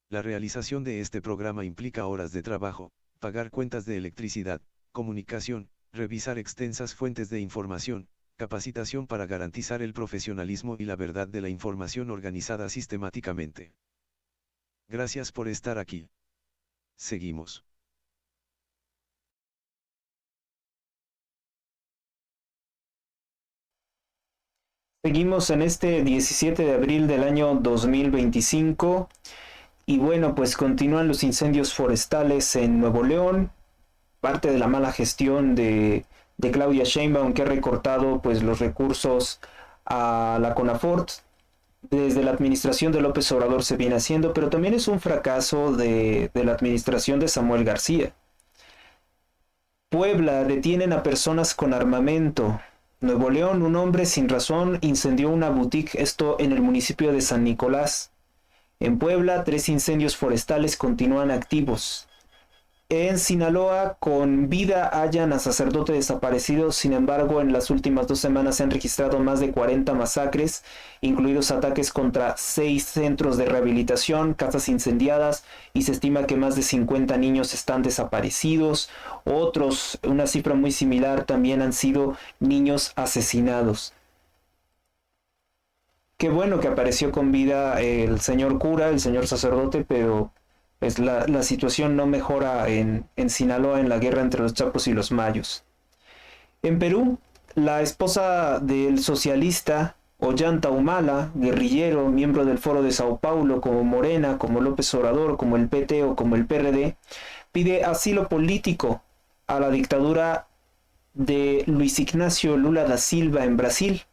La realización de este programa implica horas de trabajo, pagar cuentas de electricidad, comunicación, revisar extensas fuentes de información, capacitación para garantizar el profesionalismo y la verdad de la información organizada sistemáticamente. Gracias por estar aquí. Seguimos. Seguimos en este 17 de abril del año 2025 y bueno, pues continúan los incendios forestales en Nuevo León, parte de la mala gestión de Claudia Sheinbaum, que ha recortado pues los recursos a la CONAFORT. Desde la administración de López Obrador se viene haciendo, pero también es un fracaso de la administración de Samuel García. Puebla, detienen a personas con armamento. Nuevo León, un hombre sin razón incendió una boutique, esto en el municipio de San Nicolás. En Puebla, 3 incendios forestales continúan activos. En Sinaloa, con vida hallan a sacerdote desaparecido. Sin embargo, en las últimas 2 semanas se han registrado más de 40 masacres, incluidos ataques contra 6 centros de rehabilitación, casas incendiadas, y se estima que más de 50 niños están desaparecidos. Otros, una cifra muy similar, también han sido niños asesinados. Qué bueno que apareció con vida el señor cura, el señor sacerdote, pero pues la situación no mejora en Sinaloa, en la guerra entre los Chapos y los Mayos. En Perú, la esposa del socialista Ollanta Humala, guerrillero, miembro del Foro de Sao Paulo, como Morena, como López Obrador, como el PT o como el PRD, pide asilo político a la dictadura de Luis Ignacio Lula da Silva en Brasil.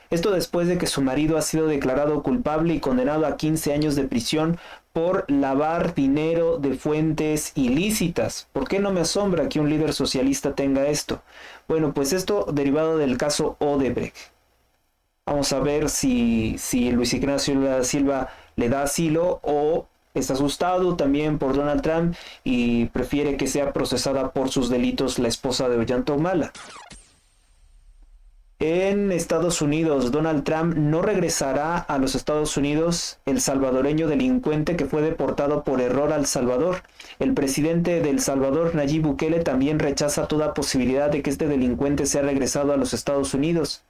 Esto después de que su marido ha sido declarado culpable y condenado a 15 años de prisión por lavar dinero de fuentes ilícitas. ¿Por qué no me asombra que un líder socialista tenga esto? Bueno, pues esto derivado del caso Odebrecht. Vamos a ver si Luis Ignacio Lula da Silva le da asilo o está asustado también por Donald Trump y prefiere que sea procesada por sus delitos la esposa de Ollanta Humala. En Estados Unidos, Donald Trump no regresará a los Estados Unidos el salvadoreño delincuente que fue deportado por error a El Salvador. El presidente de El Salvador, Nayib Bukele, también rechaza toda posibilidad de que este delincuente sea regresado a los Estados Unidos.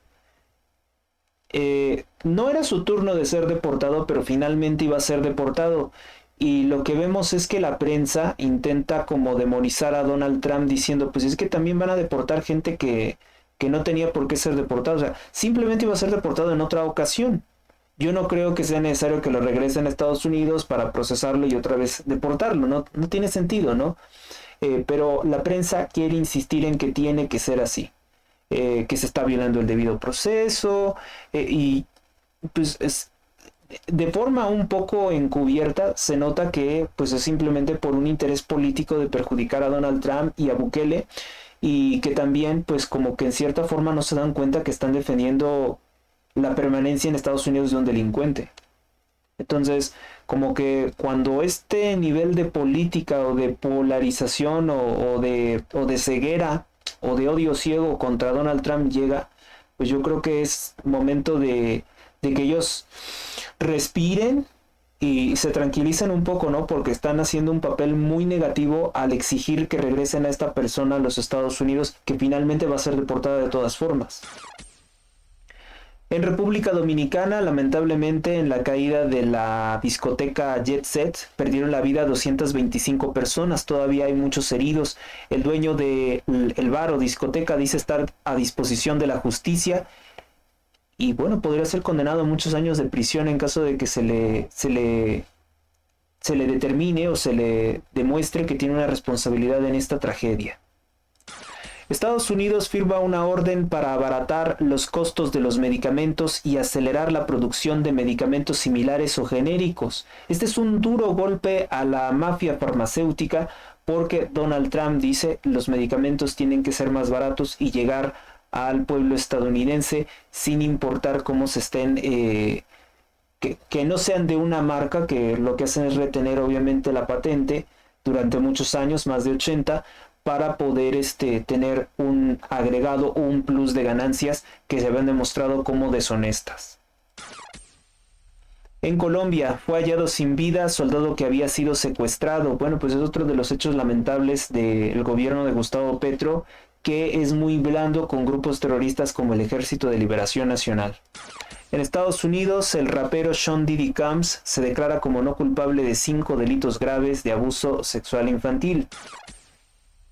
No era su turno de ser deportado, pero finalmente iba a ser deportado. Y lo que vemos es que la prensa intenta como demonizar a Donald Trump diciendo, pues es que también van a deportar gente que no tenía por qué ser deportado. O sea, simplemente iba a ser deportado en otra ocasión. Yo no creo que sea necesario que lo regresen a Estados Unidos para procesarlo y otra vez deportarlo. No tiene sentido, ¿no? Pero la prensa quiere insistir en que tiene que ser así. Que se está violando el debido proceso. Y pues de forma un poco encubierta se nota que pues es simplemente por un interés político de perjudicar a Donald Trump y a Bukele. Y que también, pues como que en cierta forma no se dan cuenta que están defendiendo la permanencia en Estados Unidos de un delincuente. Entonces, como que cuando este nivel de política o de polarización o de ceguera o de odio ciego contra Donald Trump llega, pues yo creo que es momento de que ellos respiren y se tranquilizan un poco, ¿no? Porque están haciendo un papel muy negativo al exigir que regresen a esta persona a los Estados Unidos, que finalmente va a ser deportada de todas formas. En República Dominicana, lamentablemente, en la caída de la discoteca Jet Set, perdieron la vida 225 personas. Todavía hay muchos heridos. El dueño del bar o discoteca dice estar a disposición de la justicia. Y bueno, podría ser condenado a muchos años de prisión en caso de que se le determine o se le demuestre que tiene una responsabilidad en esta tragedia. Estados Unidos firma una orden para abaratar los costos de los medicamentos y acelerar la producción de medicamentos similares o genéricos. Este es un duro golpe a la mafia farmacéutica porque Donald Trump dice los medicamentos tienen que ser más baratos y llegar al pueblo estadounidense sin importar cómo se estén, que no sean de una marca, que lo que hacen es retener obviamente la patente durante muchos años, más de 80, para poder tener un agregado o un plus de ganancias que se habían demostrado como deshonestas. En Colombia fue hallado sin vida soldado que había sido secuestrado. Bueno, pues es otro de los hechos lamentables del gobierno de Gustavo Petro, que es muy blando con grupos terroristas como el Ejército de Liberación Nacional. En Estados Unidos, el rapero Sean Diddy Combs se declara como no culpable de 5 delitos graves de abuso sexual infantil.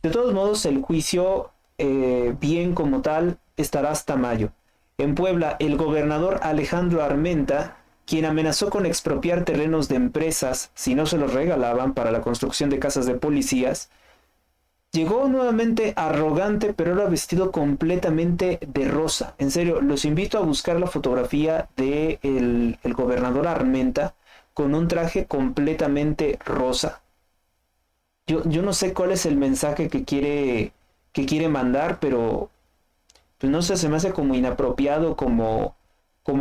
De todos modos, el juicio, bien como tal, estará hasta mayo. En Puebla, el gobernador Alejandro Armenta, quien amenazó con expropiar terrenos de empresas si no se los regalaban para la construcción de casas de policías, llegó nuevamente arrogante, pero ahora vestido completamente de rosa. En serio, los invito a buscar la fotografía de el gobernador Armenta con un traje completamente rosa. Yo no sé cuál es el mensaje que quiere mandar, pero pues no sé, se me hace como inapropiado, como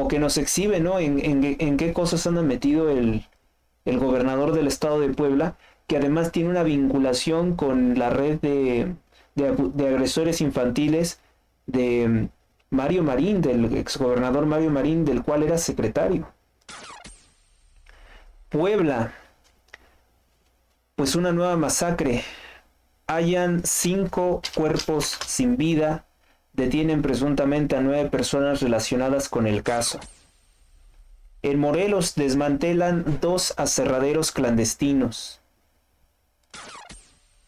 que nos exhibe, ¿no? En qué cosas anda metido el gobernador del estado de Puebla, que además tiene una vinculación con la red de agresores infantiles de Mario Marín, del exgobernador Mario Marín, del cual era secretario. Puebla, pues una nueva masacre. Hallan 5 cuerpos sin vida. Detienen presuntamente a 9 personas relacionadas con el caso. En Morelos desmantelan 2 aserraderos clandestinos,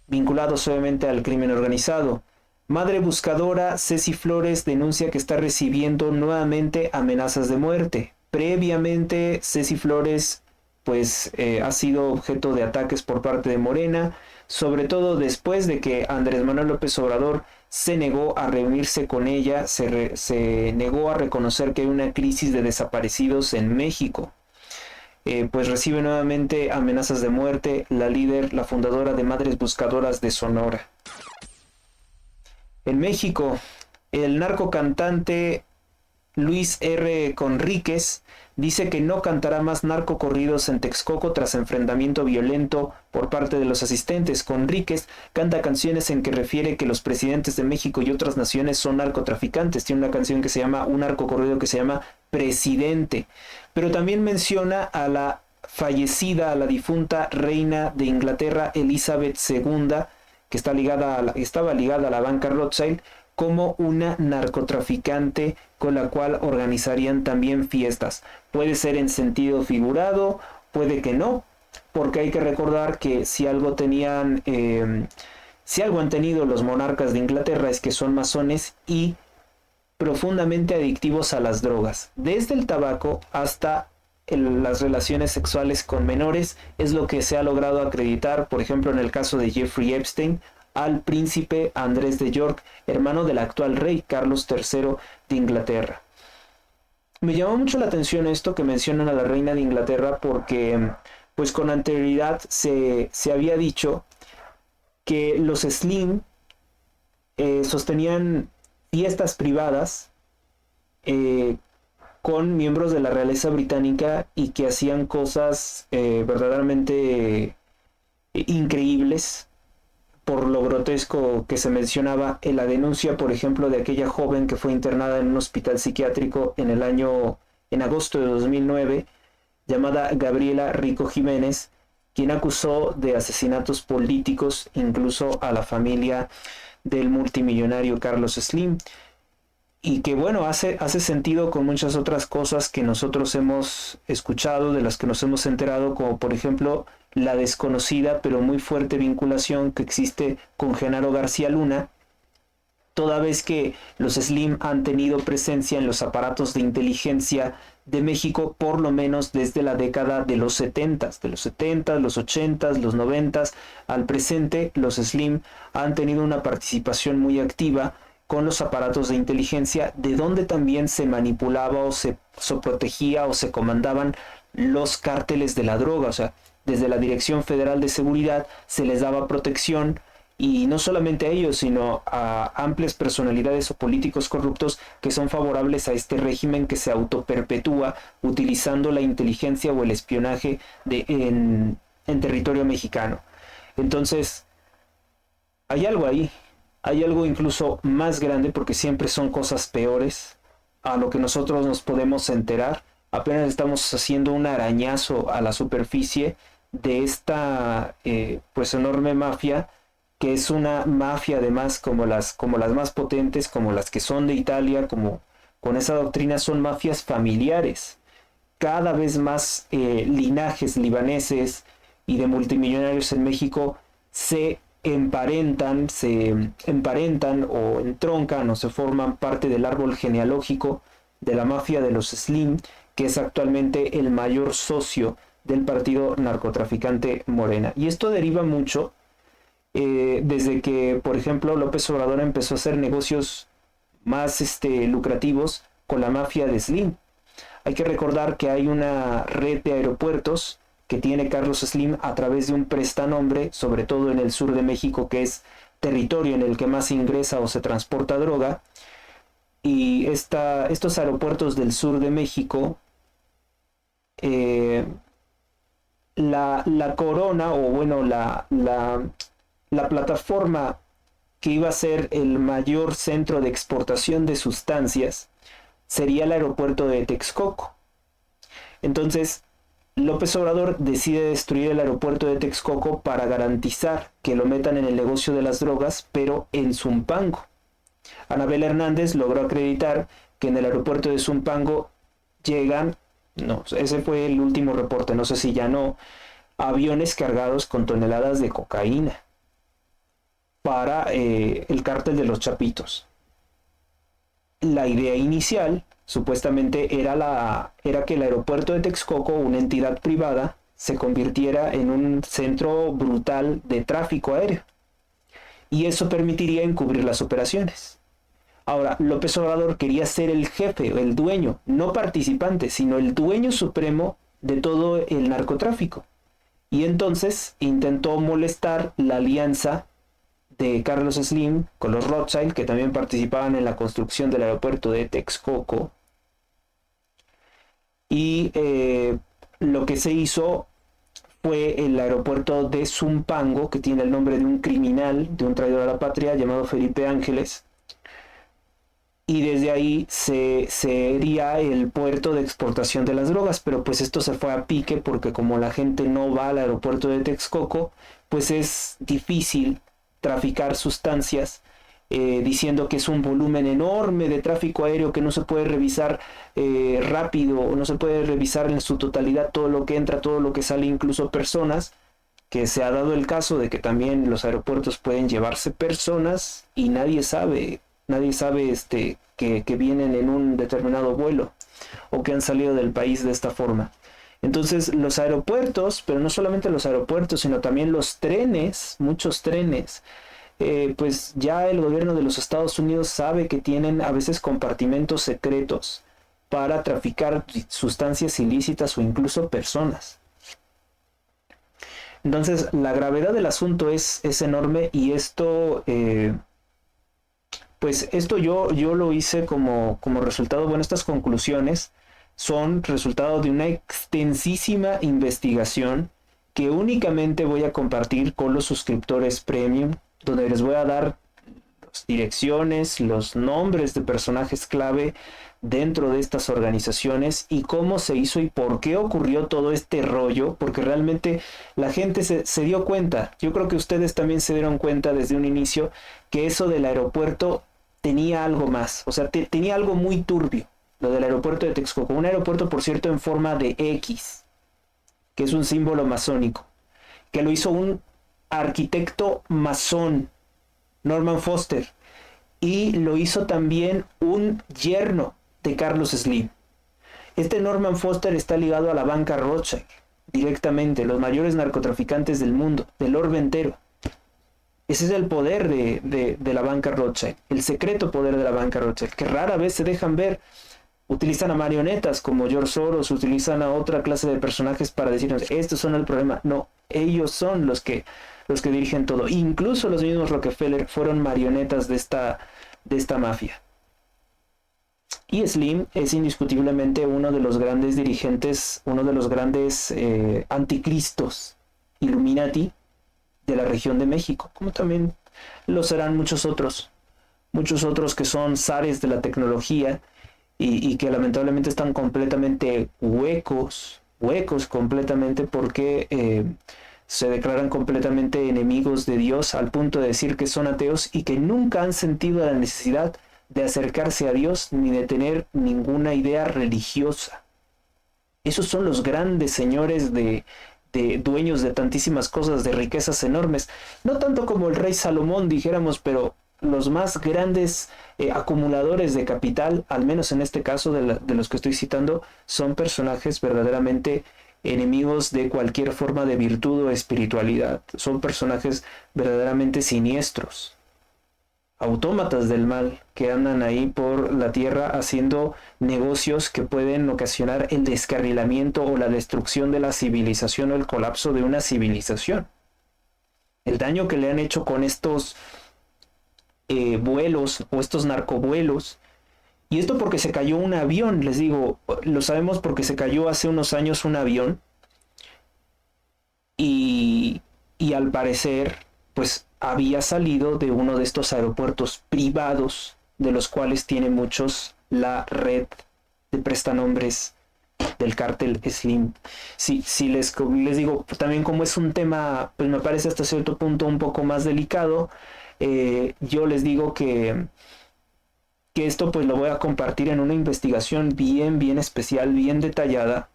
vinculados obviamente al crimen organizado. Madre buscadora Ceci Flores denuncia que está recibiendo nuevamente amenazas de muerte. Previamente, Ceci Flores ha sido objeto de ataques por parte de Morena, sobre todo después de que Andrés Manuel López Obrador se negó a reunirse con ella, se negó a reconocer que hay una crisis de desaparecidos en México. Pues recibe nuevamente amenazas de muerte la líder, la fundadora de Madres Buscadoras de Sonora. En México, el narcocantante Luis R. Conríquez dice que no cantará más narcocorridos en Texcoco tras enfrentamiento violento por parte de los asistentes. Conríquez canta canciones en que refiere que los presidentes de México y otras naciones son narcotraficantes. Tiene una canción que se llama, un narcocorrido que se llama Presidente. Pero también menciona a la fallecida, a la difunta reina de Inglaterra, Elizabeth II, que estaba ligada a la banca Rothschild, como una narcotraficante con la cual organizarían también fiestas. Puede ser en sentido figurado, puede que no, porque hay que recordar que si algo han tenido los monarcas de Inglaterra es que son masones y profundamente adictivos a las drogas. Desde el tabaco hasta las relaciones sexuales con menores es lo que se ha logrado acreditar, por ejemplo, en el caso de Jeffrey Epstein, al príncipe Andrés de York, hermano del actual rey Carlos III de Inglaterra. Me llamó mucho la atención esto que mencionan a la reina de Inglaterra porque pues con anterioridad se había dicho que los Slim sostenían fiestas privadas con miembros de la realeza británica y que hacían cosas verdaderamente increíbles por lo grotesco que se mencionaba en la denuncia, por ejemplo, de aquella joven que fue internada en un hospital psiquiátrico en agosto de 2009, llamada Gabriela Rico Jiménez, quien acusó de asesinatos políticos incluso a la familia del multimillonario Carlos Slim, y que bueno, hace sentido con muchas otras cosas que nosotros hemos escuchado, de las que nos hemos enterado, como por ejemplo la desconocida pero muy fuerte vinculación que existe con Genaro García Luna, toda vez que los Slim han tenido presencia en los aparatos de inteligencia de México por lo menos desde la década de los 70s, los 80s, los 90s al presente. Los Slim han tenido una participación muy activa con los aparatos de inteligencia, de donde también se manipulaba o se protegía o se comandaban los cárteles de la droga. O sea, desde la Dirección Federal de Seguridad se les daba protección, y no solamente a ellos, sino a amplias personalidades o políticos corruptos que son favorables a este régimen que se autoperpetúa utilizando la inteligencia o el espionaje en territorio mexicano. Entonces, hay algo ahí, hay algo incluso más grande, porque siempre son cosas peores a lo que nosotros nos podemos enterar. Apenas estamos haciendo un arañazo a la superficie de esta pues enorme mafia, que es una mafia además como las más potentes, como las que son de Italia, como con esa doctrina, son mafias familiares. Cada vez más linajes libaneses y de multimillonarios en México se emparentan o entroncan o se forman parte del árbol genealógico de la mafia de los Slim, que es actualmente el mayor socio del partido narcotraficante Morena. Y esto deriva mucho desde que, por ejemplo, López Obrador empezó a hacer negocios más lucrativos con la mafia de Slim. Hay que recordar que hay una red de aeropuertos que tiene Carlos Slim a través de un prestanombre, sobre todo en el sur de México, que es territorio en el que más ingresa o se transporta droga. Y estos aeropuertos del sur de México, la corona, o bueno, la plataforma que iba a ser el mayor centro de exportación de sustancias sería el aeropuerto de Texcoco. Entonces, López Obrador decide destruir el aeropuerto de Texcoco para garantizar que lo metan en el negocio de las drogas, pero en Zumpango. Anabel Hernández logró acreditar que en el aeropuerto de Zumpango llegan, no, ese fue el último reporte, no sé si ya no, aviones cargados con toneladas de cocaína para el cártel de los Chapitos. La idea inicial supuestamente era que el aeropuerto de Texcoco, una entidad privada, se convirtiera en un centro brutal de tráfico aéreo, y eso permitiría encubrir las operaciones. Ahora, López Obrador quería ser el jefe, el dueño, no participante, sino el dueño supremo de todo el narcotráfico. Y entonces intentó molestar la alianza de Carlos Slim con los Rothschild, que también participaban en la construcción del aeropuerto de Texcoco. Y lo que se hizo fue el aeropuerto de Zumpango, que tiene el nombre de un criminal, de un traidor a la patria llamado Felipe Ángeles. Y desde ahí sería el puerto de exportación de las drogas, pero pues esto se fue a pique, porque como la gente no va al aeropuerto de Texcoco, pues es difícil traficar sustancias, diciendo que es un volumen enorme de tráfico aéreo que no se puede revisar rápido, o no se puede revisar en su totalidad todo lo que entra, todo lo que sale, incluso personas, que se ha dado el caso de que también los aeropuertos pueden llevarse personas y nadie sabe que vienen en un determinado vuelo o que han salido del país de esta forma. Entonces los aeropuertos, pero no solamente los aeropuertos, sino también los trenes, muchos trenes, pues ya el gobierno de los Estados Unidos sabe que tienen a veces compartimentos secretos para traficar sustancias ilícitas o incluso personas. Entonces la gravedad del asunto es enorme, y esto pues esto yo lo hice como resultado, bueno, estas conclusiones son resultado de una extensísima investigación que únicamente voy a compartir con los suscriptores premium, donde les voy a dar las direcciones, los nombres de personajes clave dentro de estas organizaciones y cómo se hizo y por qué ocurrió todo este rollo, porque realmente la gente se dio cuenta. Yo creo que ustedes también se dieron cuenta desde un inicio que eso del aeropuerto tenía algo más, o sea, tenía algo muy turbio, lo del aeropuerto de Texcoco. Un aeropuerto, por cierto, en forma de X, que es un símbolo masónico, que lo hizo un arquitecto masón, Norman Foster, y lo hizo también un yerno de Carlos Slim. Este Norman Foster está ligado a la banca Rothschild directamente, los mayores narcotraficantes del mundo, del orbe entero. Ese es el poder de la banca Rothschild, el secreto poder de la banca Rothschild, que rara vez se dejan ver. Utilizan a marionetas como George Soros, utilizan a otra clase de personajes para decirnos, estos son el problema. No, ellos son los que dirigen todo. Incluso los mismos Rockefeller fueron marionetas de esta mafia. Y Slim es indiscutiblemente uno de los grandes dirigentes, uno de los grandes anticristos Illuminati de la región de México, como también lo serán muchos otros que son zares de la tecnología y que lamentablemente están completamente huecos completamente porque se declaran completamente enemigos de Dios al punto de decir que son ateos y que nunca han sentido la necesidad de acercarse a Dios ni de tener ninguna idea religiosa. Esos son los grandes señores de dueños de tantísimas cosas, de riquezas enormes, no tanto como el rey Salomón dijéramos, pero los más grandes acumuladores de capital, al menos en este caso de los que estoy citando, son personajes verdaderamente enemigos de cualquier forma de virtud o espiritualidad, son personajes verdaderamente siniestros, autómatas del mal que andan ahí por la tierra haciendo negocios que pueden ocasionar el descarrilamiento o la destrucción de la civilización o el colapso de una civilización. El daño que le han hecho con estos vuelos o estos narcovuelos, y esto porque se cayó un avión, les digo, lo sabemos porque se cayó hace unos años un avión y al parecer pues había salido de uno de estos aeropuertos privados de los cuales tiene muchos la red de prestanombres del cártel Slim. Si les digo, también como es un tema, pues me parece hasta cierto punto un poco más delicado, yo les digo que esto pues lo voy a compartir en una investigación bien especial, bien detallada,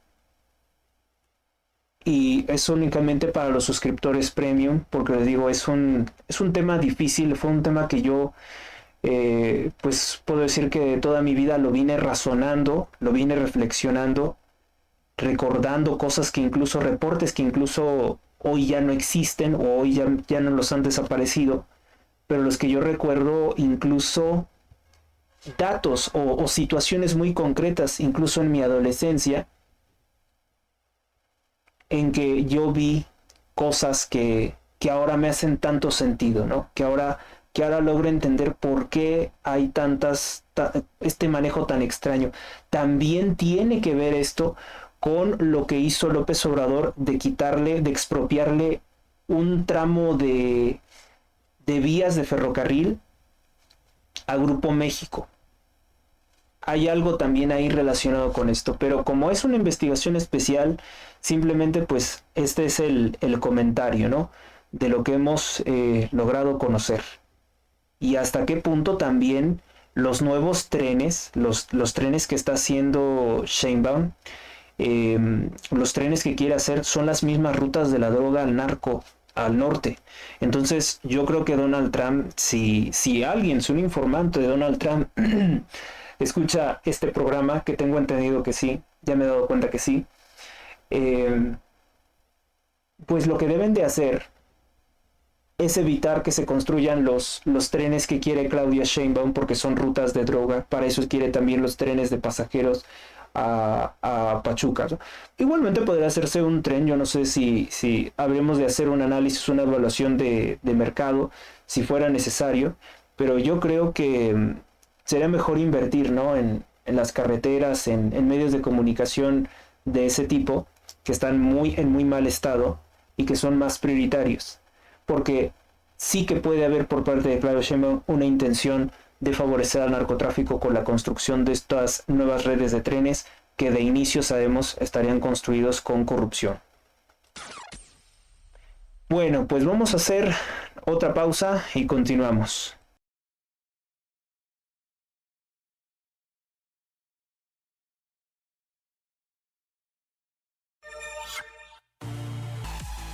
y es únicamente para los suscriptores premium, porque les digo, es un tema difícil, fue un tema que yo pues puedo decir que toda mi vida lo vine razonando, lo vine reflexionando, recordando cosas que incluso, reportes que incluso hoy ya no existen o hoy ya no los han desaparecido, pero los que yo recuerdo incluso datos o situaciones muy concretas, incluso en mi adolescencia, en que yo vi cosas que ahora me hacen tanto sentido, ¿no? Que ahora logro entender por qué hay este manejo tan extraño. También tiene que ver esto con lo que hizo López Obrador de expropiarle un tramo de vías de ferrocarril a Grupo México. Hay algo también ahí relacionado con esto, pero como es una investigación especial, simplemente pues este es el comentario, ¿no? De lo que hemos logrado conocer. Y hasta qué punto también los nuevos trenes, los trenes que está haciendo Sheinbaum, los trenes que quiere hacer son las mismas rutas de la droga al narco, al norte. Entonces yo creo que Donald Trump, si alguien, si un informante de Donald Trump escucha este programa, que tengo entendido que sí, ya me he dado cuenta que sí, pues lo que deben de hacer es evitar que se construyan los trenes que quiere Claudia Sheinbaum, porque son rutas de droga. Para eso quiere también los trenes de pasajeros a Pachuca, ¿no? Igualmente podría hacerse un tren, yo no sé si habremos de hacer un análisis, una evaluación de mercado, si fuera necesario, pero yo creo que sería mejor invertir, ¿no? en las carreteras, en medios de comunicación de ese tipo, que están en muy mal estado y que son más prioritarios. Porque sí que puede haber por parte de Claudia Sheinbaum una intención de favorecer al narcotráfico con la construcción de estas nuevas redes de trenes que de inicio sabemos estarían construidos con corrupción. Bueno, pues vamos a hacer otra pausa y continuamos.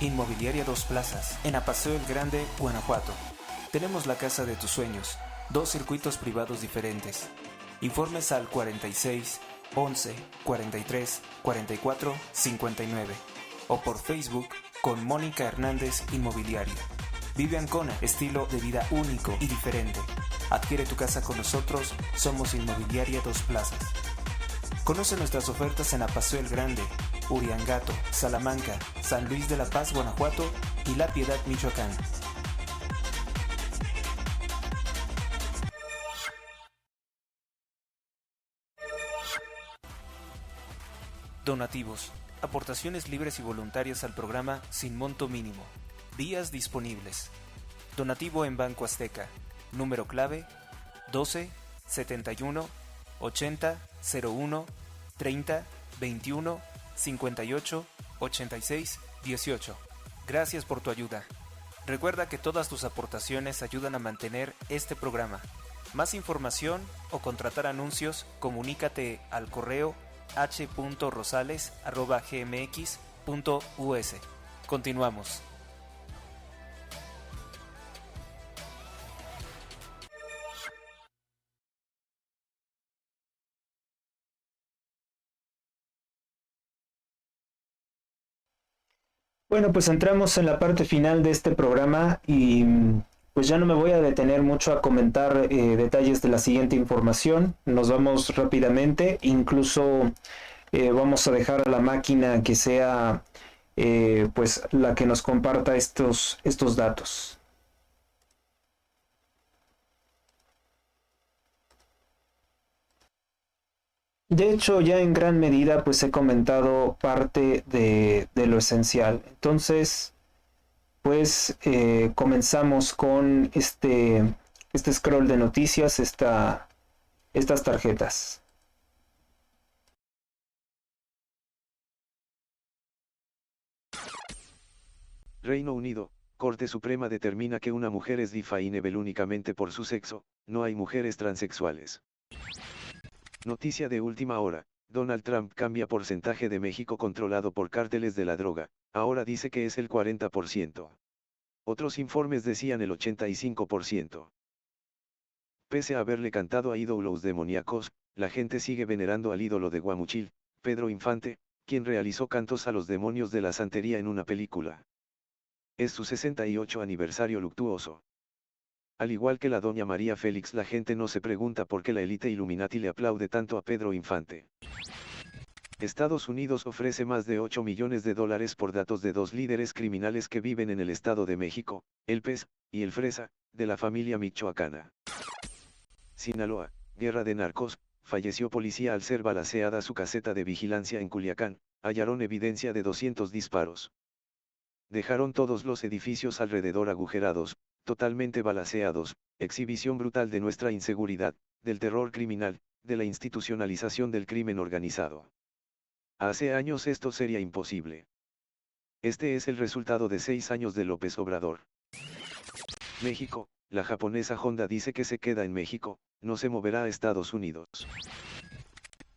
Inmobiliaria Dos Plazas, en Apaseo el Grande, Guanajuato. Tenemos la casa de tus sueños, 2 circuitos privados diferentes. Informes al 46 11 43 44 59 o por Facebook con Mónica Hernández Inmobiliaria. Vive Ancona, estilo de vida único y diferente. Adquiere tu casa con nosotros, somos Inmobiliaria Dos Plazas. Conoce nuestras ofertas en Apaseo el Grande, Uriangato, Salamanca, San Luis de la Paz, Guanajuato y La Piedad, Michoacán. Donativos. Aportaciones libres y voluntarias al programa sin monto mínimo. Días disponibles. Donativo en Banco Azteca. Número clave 12 71 80 01 30 21 58 86 18. Gracias por tu ayuda. Recuerda que todas tus aportaciones ayudan a mantener este programa. Más información o contratar anuncios, comunícate al correo h.rosales@gmx.us. Continuamos. Bueno, pues entramos en la parte final de este programa y pues ya no me voy a detener mucho a comentar detalles de la siguiente información. Nos vamos rápidamente, incluso vamos a dejar a la máquina que sea pues la que nos comparta estos datos. De hecho, ya en gran medida pues he comentado parte de lo esencial. Entonces, pues comenzamos con este scroll de noticias, estas tarjetas. Reino Unido, Corte Suprema determina que una mujer es definable únicamente por su sexo, no hay mujeres transexuales. Noticia de última hora, Donald Trump cambia porcentaje de México controlado por cárteles de la droga, ahora dice que es el 40%. Otros informes decían el 85%. Pese a haberle cantado a ídolos demoníacos, la gente sigue venerando al ídolo de Guamuchil, Pedro Infante, quien realizó cantos a los demonios de la santería en una película. Es su 68 aniversario luctuoso. Al igual que la doña María Félix, la gente no se pregunta por qué la élite Illuminati le aplaude tanto a Pedro Infante. Estados Unidos ofrece más de 8 millones de dólares por datos de 2 líderes criminales que viven en el Estado de México, el Pez, y el Fresa, de la familia michoacana. Sinaloa, guerra de narcos, falleció policía al ser balaceada su caseta de vigilancia en Culiacán, hallaron evidencia de 200 disparos. Dejaron todos los edificios alrededor agujerados, totalmente balaceados, exhibición brutal de nuestra inseguridad, del terror criminal, de la institucionalización del crimen organizado. Hace años esto sería imposible. Este es el resultado de 6 años de López Obrador. México, la japonesa Honda dice que se queda en México, no se moverá a Estados Unidos.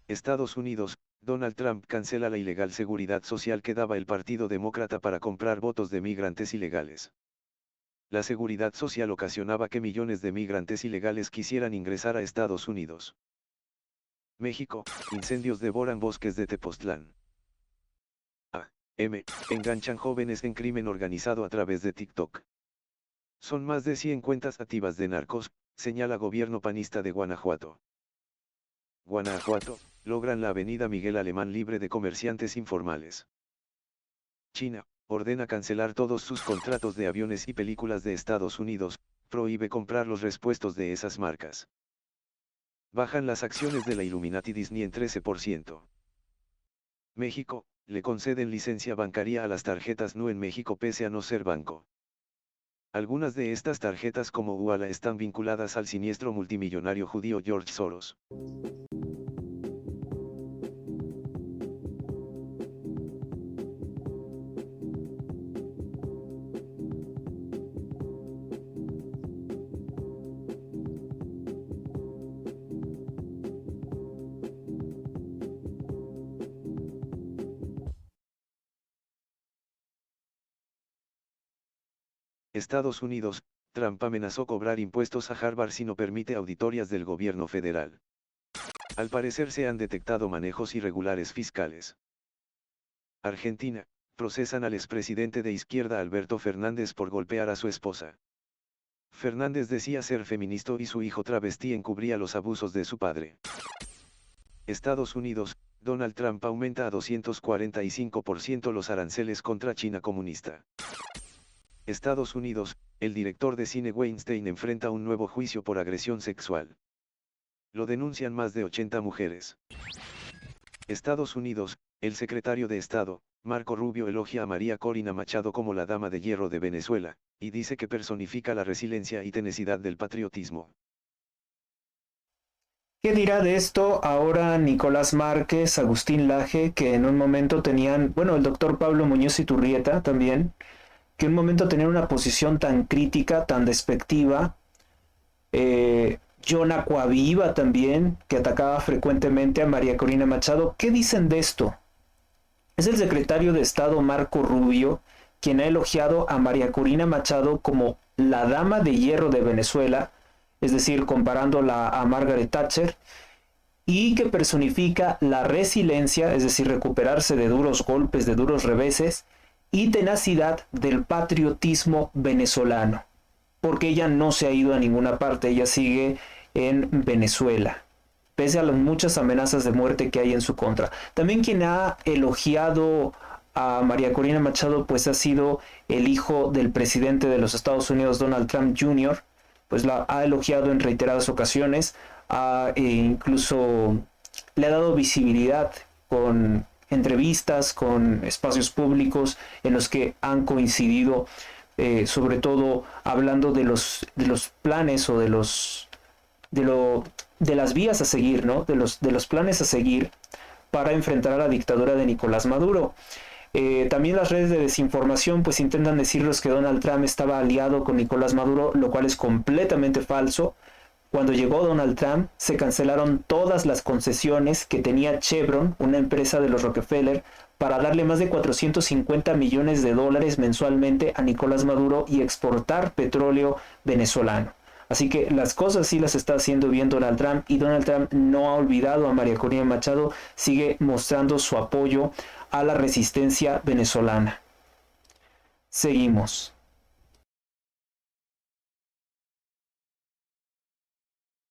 Estados Unidos, Donald Trump cancela la ilegal seguridad social que daba el Partido Demócrata para comprar votos de migrantes ilegales. La seguridad social ocasionaba que millones de migrantes ilegales quisieran ingresar a Estados Unidos. México, incendios devoran bosques de Tepoztlán. Enganchan jóvenes en crimen organizado a través de TikTok. Son más de 100 cuentas activas de narcos, señala gobierno panista de Guanajuato. Guanajuato, logran la avenida Miguel Alemán libre de comerciantes informales. China, ordena cancelar todos sus contratos de aviones y películas de Estados Unidos, prohíbe comprar los repuestos de esas marcas. Bajan las acciones de la Illuminati Disney en 13%. México, le conceden licencia bancaria a las tarjetas Nu en México pese a no ser banco. Algunas de estas tarjetas como Uala están vinculadas al siniestro multimillonario judío George Soros. Estados Unidos, Trump amenazó cobrar impuestos a Harvard si no permite auditorías del gobierno federal. Al parecer se han detectado manejos irregulares fiscales. Argentina, procesan al expresidente de izquierda Alberto Fernández por golpear a su esposa. Fernández decía ser feminista y su hijo travesti encubría los abusos de su padre. Estados Unidos, Donald Trump aumenta a 245% los aranceles contra China comunista. Estados Unidos, el director de cine Weinstein enfrenta un nuevo juicio por agresión sexual. Lo denuncian más de 80 mujeres. Estados Unidos, el secretario de Estado, Marco Rubio elogia a María Corina Machado como la dama de hierro de Venezuela, y dice que personifica la resiliencia y tenacidad del patriotismo. ¿Qué dirá de esto ahora Nicolás Márquez, Agustín Laje, que en un momento tenían, bueno, el doctor Pablo Muñoz Iturrieta también, que en un momento tenían una posición tan crítica, tan despectiva, John Acuaviva también, que atacaba frecuentemente a María Corina Machado? ¿Qué dicen de esto? Es el secretario de Estado Marco Rubio quien ha elogiado a María Corina Machado como la dama de hierro de Venezuela, es decir, comparándola a Margaret Thatcher, y que personifica la resiliencia, es decir, recuperarse de duros golpes, de duros reveses, y tenacidad del patriotismo venezolano, porque ella no se ha ido a ninguna parte, ella sigue en Venezuela, pese a las muchas amenazas de muerte que hay en su contra. También quien ha elogiado a María Corina Machado pues ha sido el hijo del presidente de los Estados Unidos, Donald Trump Jr., pues la ha elogiado en reiteradas ocasiones, incluso le ha dado visibilidad con entrevistas, con espacios públicos en los que han coincidido, sobre todo hablando de los planes o de las vías a seguir, ¿no? De los planes a seguir para enfrentar a la dictadura de Nicolás Maduro. También las redes de desinformación pues intentan decirnos que Donald Trump estaba aliado con Nicolás Maduro, lo cual es completamente falso. Cuando llegó Donald Trump se cancelaron todas las concesiones que tenía Chevron, una empresa de los Rockefeller, para darle más de 450 millones de dólares mensualmente a Nicolás Maduro y exportar petróleo venezolano. Así que las cosas sí las está haciendo bien Donald Trump, y Donald Trump no ha olvidado a María Corina Machado, sigue mostrando su apoyo a la resistencia venezolana. Seguimos.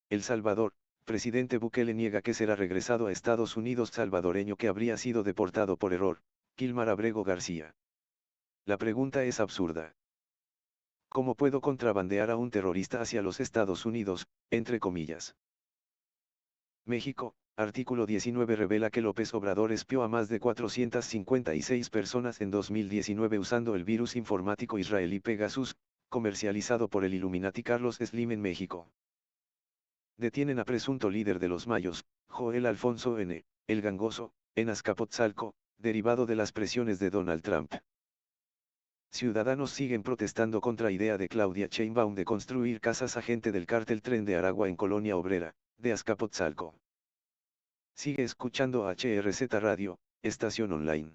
El Salvador, presidente Bukele niega que será regresado a Estados Unidos salvadoreño que habría sido deportado por error, Kilmar Abrego García. La pregunta es absurda. ¿Cómo puedo contrabandear a un terrorista hacia los Estados Unidos, entre comillas? México, artículo 19 revela que López Obrador espió a más de 456 personas en 2019 usando el virus informático israelí Pegasus, comercializado por el Illuminati Carlos Slim en México. Detienen a presunto líder de los Mayos, Joel Alfonso N., el Gangoso, en Azcapotzalco, derivado de las presiones de Donald Trump. Ciudadanos siguen protestando contra idea de Claudia Sheinbaum de construir casas a gente del cártel Tren de Aragua en Colonia Obrera, de Azcapotzalco. Sigue escuchando HRZ Radio, estación online.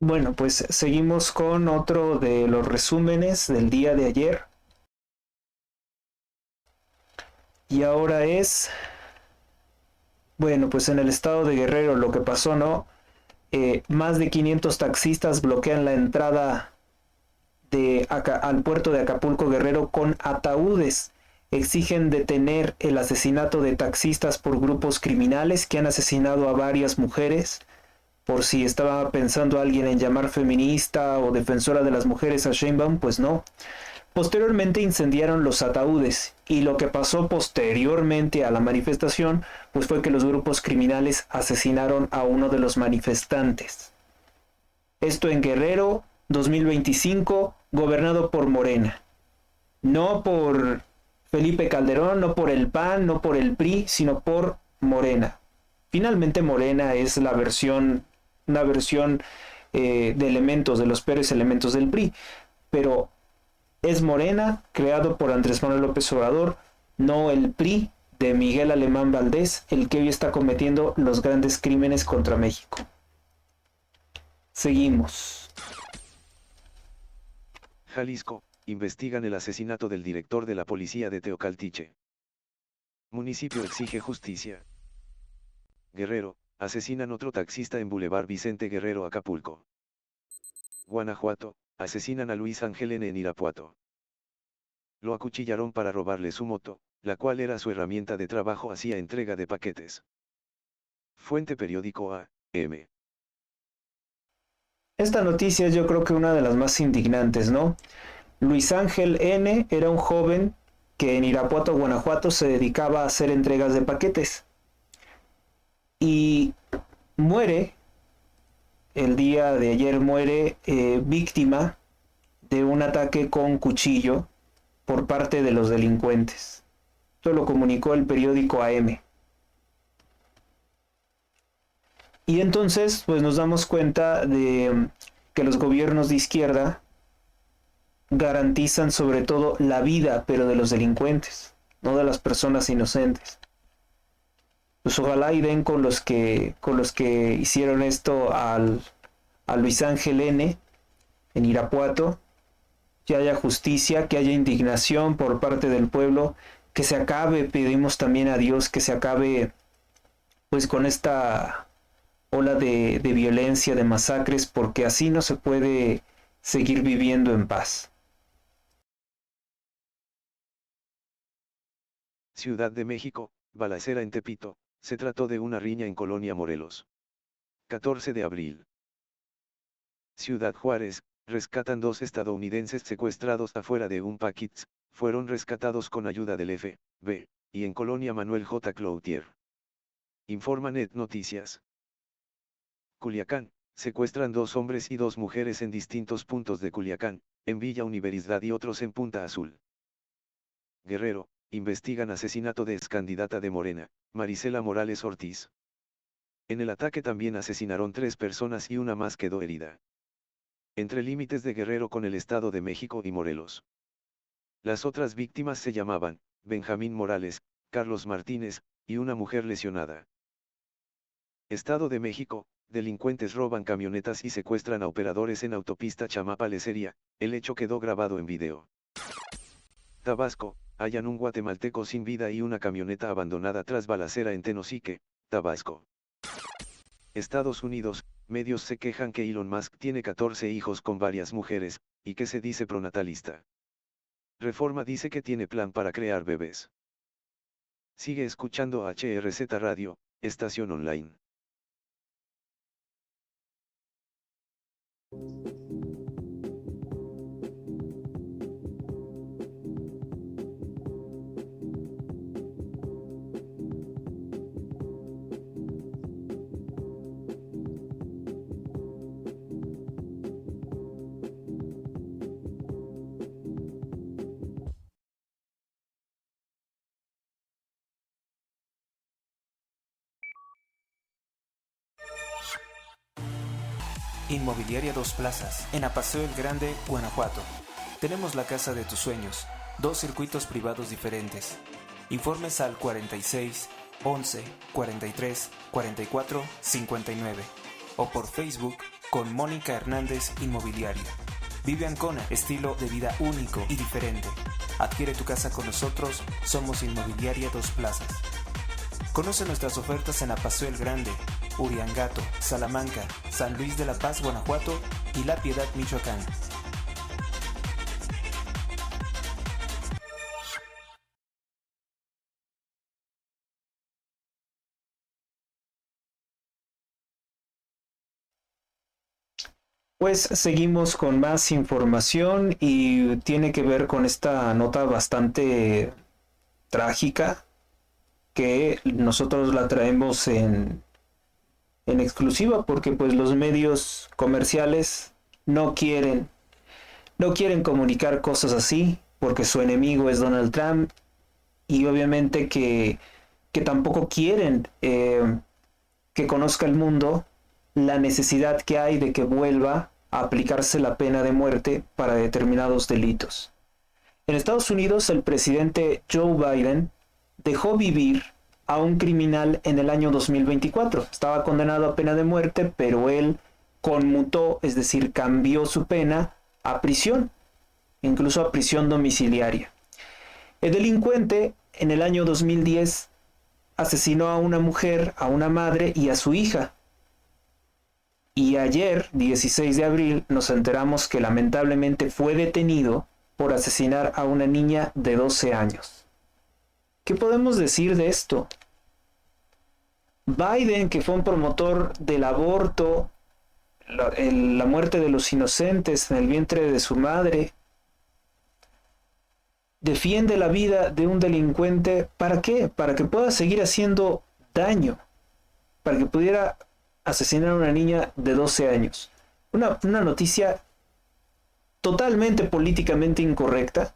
Bueno, pues seguimos con otro de los resúmenes del día de ayer. Y ahora es, bueno, pues en el estado de Guerrero lo que pasó, ¿no? Más de 500 taxistas bloquean la entrada al puerto de Acapulco Guerrero con ataúdes. Exigen detener el asesinato de taxistas por grupos criminales que han asesinado a varias mujeres. Por si estaba pensando alguien en llamar feminista o defensora de las mujeres a Sheinbaum, pues no. Posteriormente incendiaron los ataúdes y lo que pasó posteriormente a la manifestación pues fue que los grupos criminales asesinaron a uno de los manifestantes. Esto en Guerrero 2025, gobernado por Morena. No por Felipe Calderón, no por el PAN, no por el PRI, sino por Morena. Finalmente Morena es una versión de elementos, de los peores elementos del PRI, pero es Morena, creado por Andrés Manuel López Obrador, no el PRI de Miguel Alemán Valdés, el que hoy está cometiendo los grandes crímenes contra México. Seguimos. Jalisco, investigan el asesinato del director de la policía de Teocaltiche. Municipio exige justicia. Guerrero, asesinan otro taxista en Boulevard Vicente Guerrero, Acapulco. Guanajuato, asesinan a Luis Ángel N. en Irapuato. Lo acuchillaron para robarle su moto, la cual era su herramienta de trabajo, hacía entrega de paquetes. Fuente periódico AM. Esta noticia es yo creo que una de las más indignantes, ¿no? Luis Ángel N. era un joven que en Irapuato, Guanajuato, se dedicaba a hacer entregas de paquetes. Y muere, el día de ayer muere víctima de un ataque con cuchillo por parte de los delincuentes. Esto lo comunicó el periódico AM. Y entonces, pues nos damos cuenta de que los gobiernos de izquierda garantizan sobre todo la vida, pero de los delincuentes, no de las personas inocentes. Pues ojalá y den con los que hicieron esto a Luis Ángel N. en Irapuato, que haya justicia, que haya indignación por parte del pueblo, que se acabe, pedimos también a Dios que se acabe pues con esta ola de violencia, de masacres, porque así no se puede seguir viviendo en paz. Ciudad de México, balacera en Tepito, se trató de una riña en Colonia Morelos. 14 de abril. Ciudad Juárez, rescatan dos estadounidenses secuestrados afuera de un paquete, fueron rescatados con ayuda del FBI, y en Colonia Manuel J. Cloutier. Informa Net Noticias. Culiacán, secuestran dos hombres y dos mujeres en distintos puntos de Culiacán, en Villa Universidad y otros en Punta Azul. Guerrero, investigan asesinato de excandidata de Morena, Marisela Morales Ortiz. En el ataque también asesinaron 3 personas y una más quedó herida. Entre límites de Guerrero con el Estado de México y Morelos. Las otras víctimas se llamaban, Benjamín Morales, Carlos Martínez, y una mujer lesionada. Estado de México, delincuentes roban camionetas y secuestran a operadores en autopista Chamapa-Lesería, el hecho quedó grabado en video. Tabasco, hallan un guatemalteco sin vida y una camioneta abandonada tras balacera en Tenosique, Tabasco. Estados Unidos, medios se quejan que Elon Musk tiene 14 hijos con varias mujeres, y que se dice pronatalista. Reforma dice que tiene plan para crear bebés. Sigue escuchando HRZ Radio, estación online. Inmobiliaria Dos Plazas, en Apaseo el Grande, Guanajuato. Tenemos la casa de tus sueños, 2 circuitos privados diferentes. Informes al 46 11 43 44 59 o por Facebook con Mónica Hernández Inmobiliaria. Vive Ancona, estilo de vida único y diferente. Adquiere tu casa con nosotros, somos Inmobiliaria Dos Plazas. Conoce nuestras ofertas en Apaseo el Grande, Uriangato, Salamanca, San Luis de la Paz, Guanajuato y La Piedad, Michoacán. Pues seguimos con más información y tiene que ver con esta nota bastante trágica que nosotros la traemos en exclusiva porque pues los medios comerciales no quieren comunicar cosas así porque su enemigo es Donald Trump y obviamente que tampoco quieren que conozca el mundo la necesidad que hay de que vuelva a aplicarse la pena de muerte para determinados delitos. En Estados Unidos, el presidente Joe Biden dejó vivir a un criminal en el año 2024. Estaba condenado a pena de muerte, pero él conmutó, es decir, cambió su pena a prisión, incluso a prisión domiciliaria. El delincuente en el año 2010 asesinó a una mujer, a una madre y a su hija. Y ayer, 16 de abril, nos enteramos que lamentablemente fue detenido por asesinar a una niña de 12 años. ¿Qué podemos decir de esto? Biden, que fue un promotor del aborto, la muerte de los inocentes en el vientre de su madre, defiende la vida de un delincuente. ¿Para qué? Para que pueda seguir haciendo daño, para que pudiera asesinar a una niña de 12 años. Una noticia totalmente políticamente incorrecta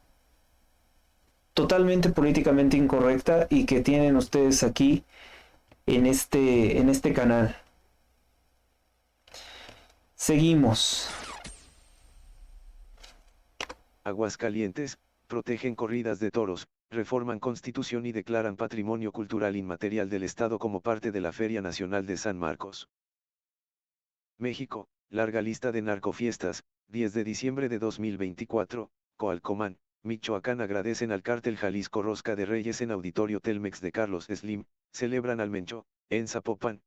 y que tienen ustedes aquí en este canal. Seguimos. Aguascalientes, protegen corridas de toros, reforman constitución y declaran patrimonio cultural inmaterial del Estado como parte de la Feria Nacional de San Marcos. México, larga lista de narcofiestas. 10 de diciembre de 2024, Coalcomán, Michoacán agradecen al cártel Jalisco Rosca de Reyes en Auditorio Telmex de Carlos Slim, celebran al Mencho, en Zapopan.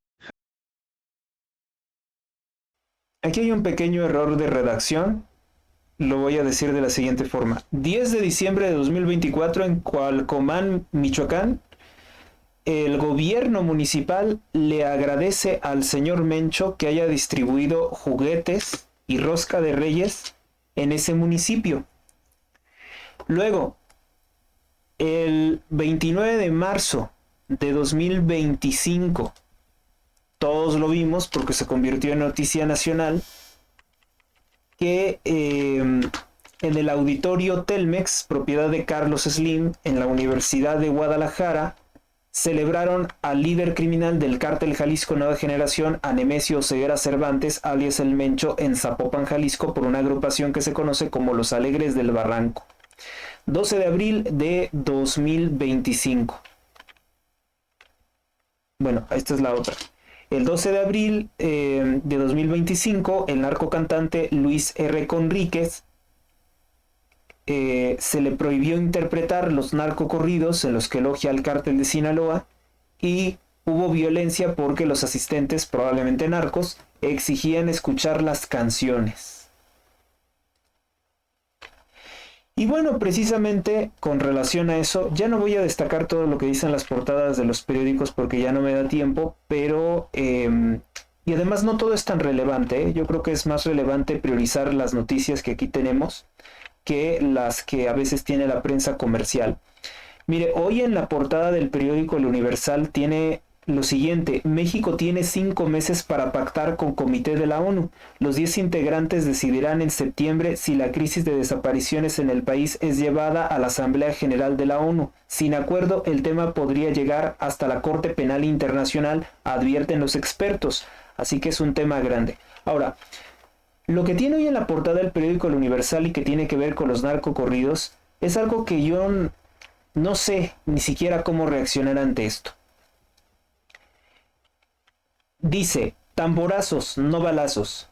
Aquí hay un pequeño error de redacción. Lo voy a decir de la siguiente forma. 10 de diciembre de 2024 en Coalcomán, Michoacán, el gobierno municipal le agradece al señor Mencho que haya distribuido juguetes y rosca de reyes en ese municipio. Luego, el 29 de marzo de 2025, todos lo vimos porque se convirtió en noticia nacional, que en el Auditorio Telmex, propiedad de Carlos Slim, en la Universidad de Guadalajara, celebraron al líder criminal del cártel Jalisco Nueva Generación, a Nemesio Ceguera Cervantes, alias El Mencho, en Zapopan, Jalisco, por una agrupación que se conoce como Los Alegres del Barranco. 12 de abril de 2025. Bueno, esta es la otra. El 12 de abril de 2025, el narcocantante Luis R. Conríquez se le prohibió interpretar los narcocorridos en los que elogia al cártel de Sinaloa y hubo violencia porque los asistentes, probablemente narcos, exigían escuchar las canciones. Y bueno, precisamente con relación a eso, ya no voy a destacar todo lo que dicen las portadas de los periódicos porque ya no me da tiempo, pero y además no todo es tan relevante, ¿eh? Yo creo que es más relevante priorizar las noticias que aquí tenemos que las que a veces tiene la prensa comercial. Mire, hoy en la portada del periódico El Universal tiene lo siguiente: México tiene 5 meses para pactar con Comité de la ONU. Los 10 integrantes decidirán en septiembre si la crisis de desapariciones en el país es llevada a la Asamblea General de la ONU. Sin acuerdo, el tema podría llegar hasta la Corte Penal Internacional, advierten los expertos. Así que es un tema grande. Ahora, lo que tiene hoy en la portada del periódico El Universal y que tiene que ver con los narcocorridos es algo que yo no sé ni siquiera cómo reaccionar ante esto. Dice: tamborazos, no balazos.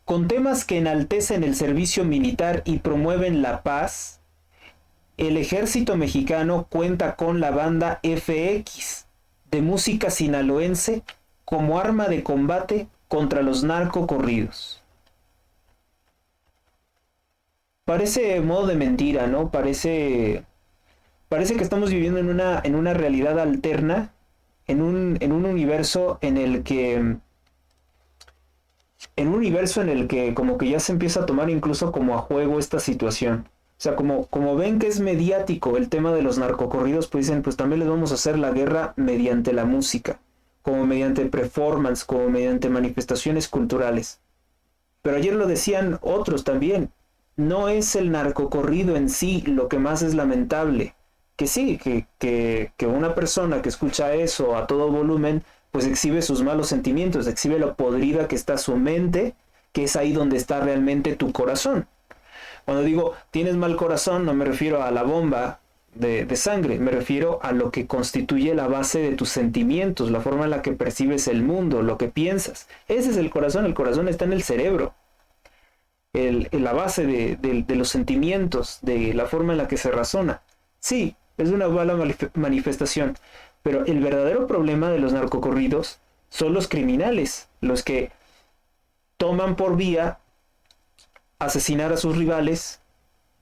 Con temas que enaltecen el servicio militar y promueven la paz, el ejército mexicano cuenta con la banda FX de música sinaloense como arma de combate contra los narcocorridos. Parece modo de mentira, ¿no? Parece que estamos viviendo en una realidad alterna, en un universo en el que en un universo en el que como que ya se empieza a tomar incluso como a juego esta situación. O sea, como ven que es mediático el tema de los narcocorridos, pues dicen, pues también les vamos a hacer la guerra mediante la música, como mediante performance, como mediante manifestaciones culturales. Pero ayer lo decían otros también, no es el narcocorrido en sí lo que más es lamentable. Que sí, que una persona que escucha eso a todo volumen, pues exhibe sus malos sentimientos, exhibe lo podrida que está su mente, que es ahí donde está realmente tu corazón. Cuando digo tienes mal corazón, no me refiero a la bomba de sangre, me refiero a lo que constituye la base de tus sentimientos, la forma en la que percibes el mundo, lo que piensas. Ese es el corazón está en el cerebro, la base de los sentimientos, de la forma en la que se razona. Sí, es una mala manifestación, pero el verdadero problema de los narcocorridos son los criminales, los que toman por vía asesinar a sus rivales,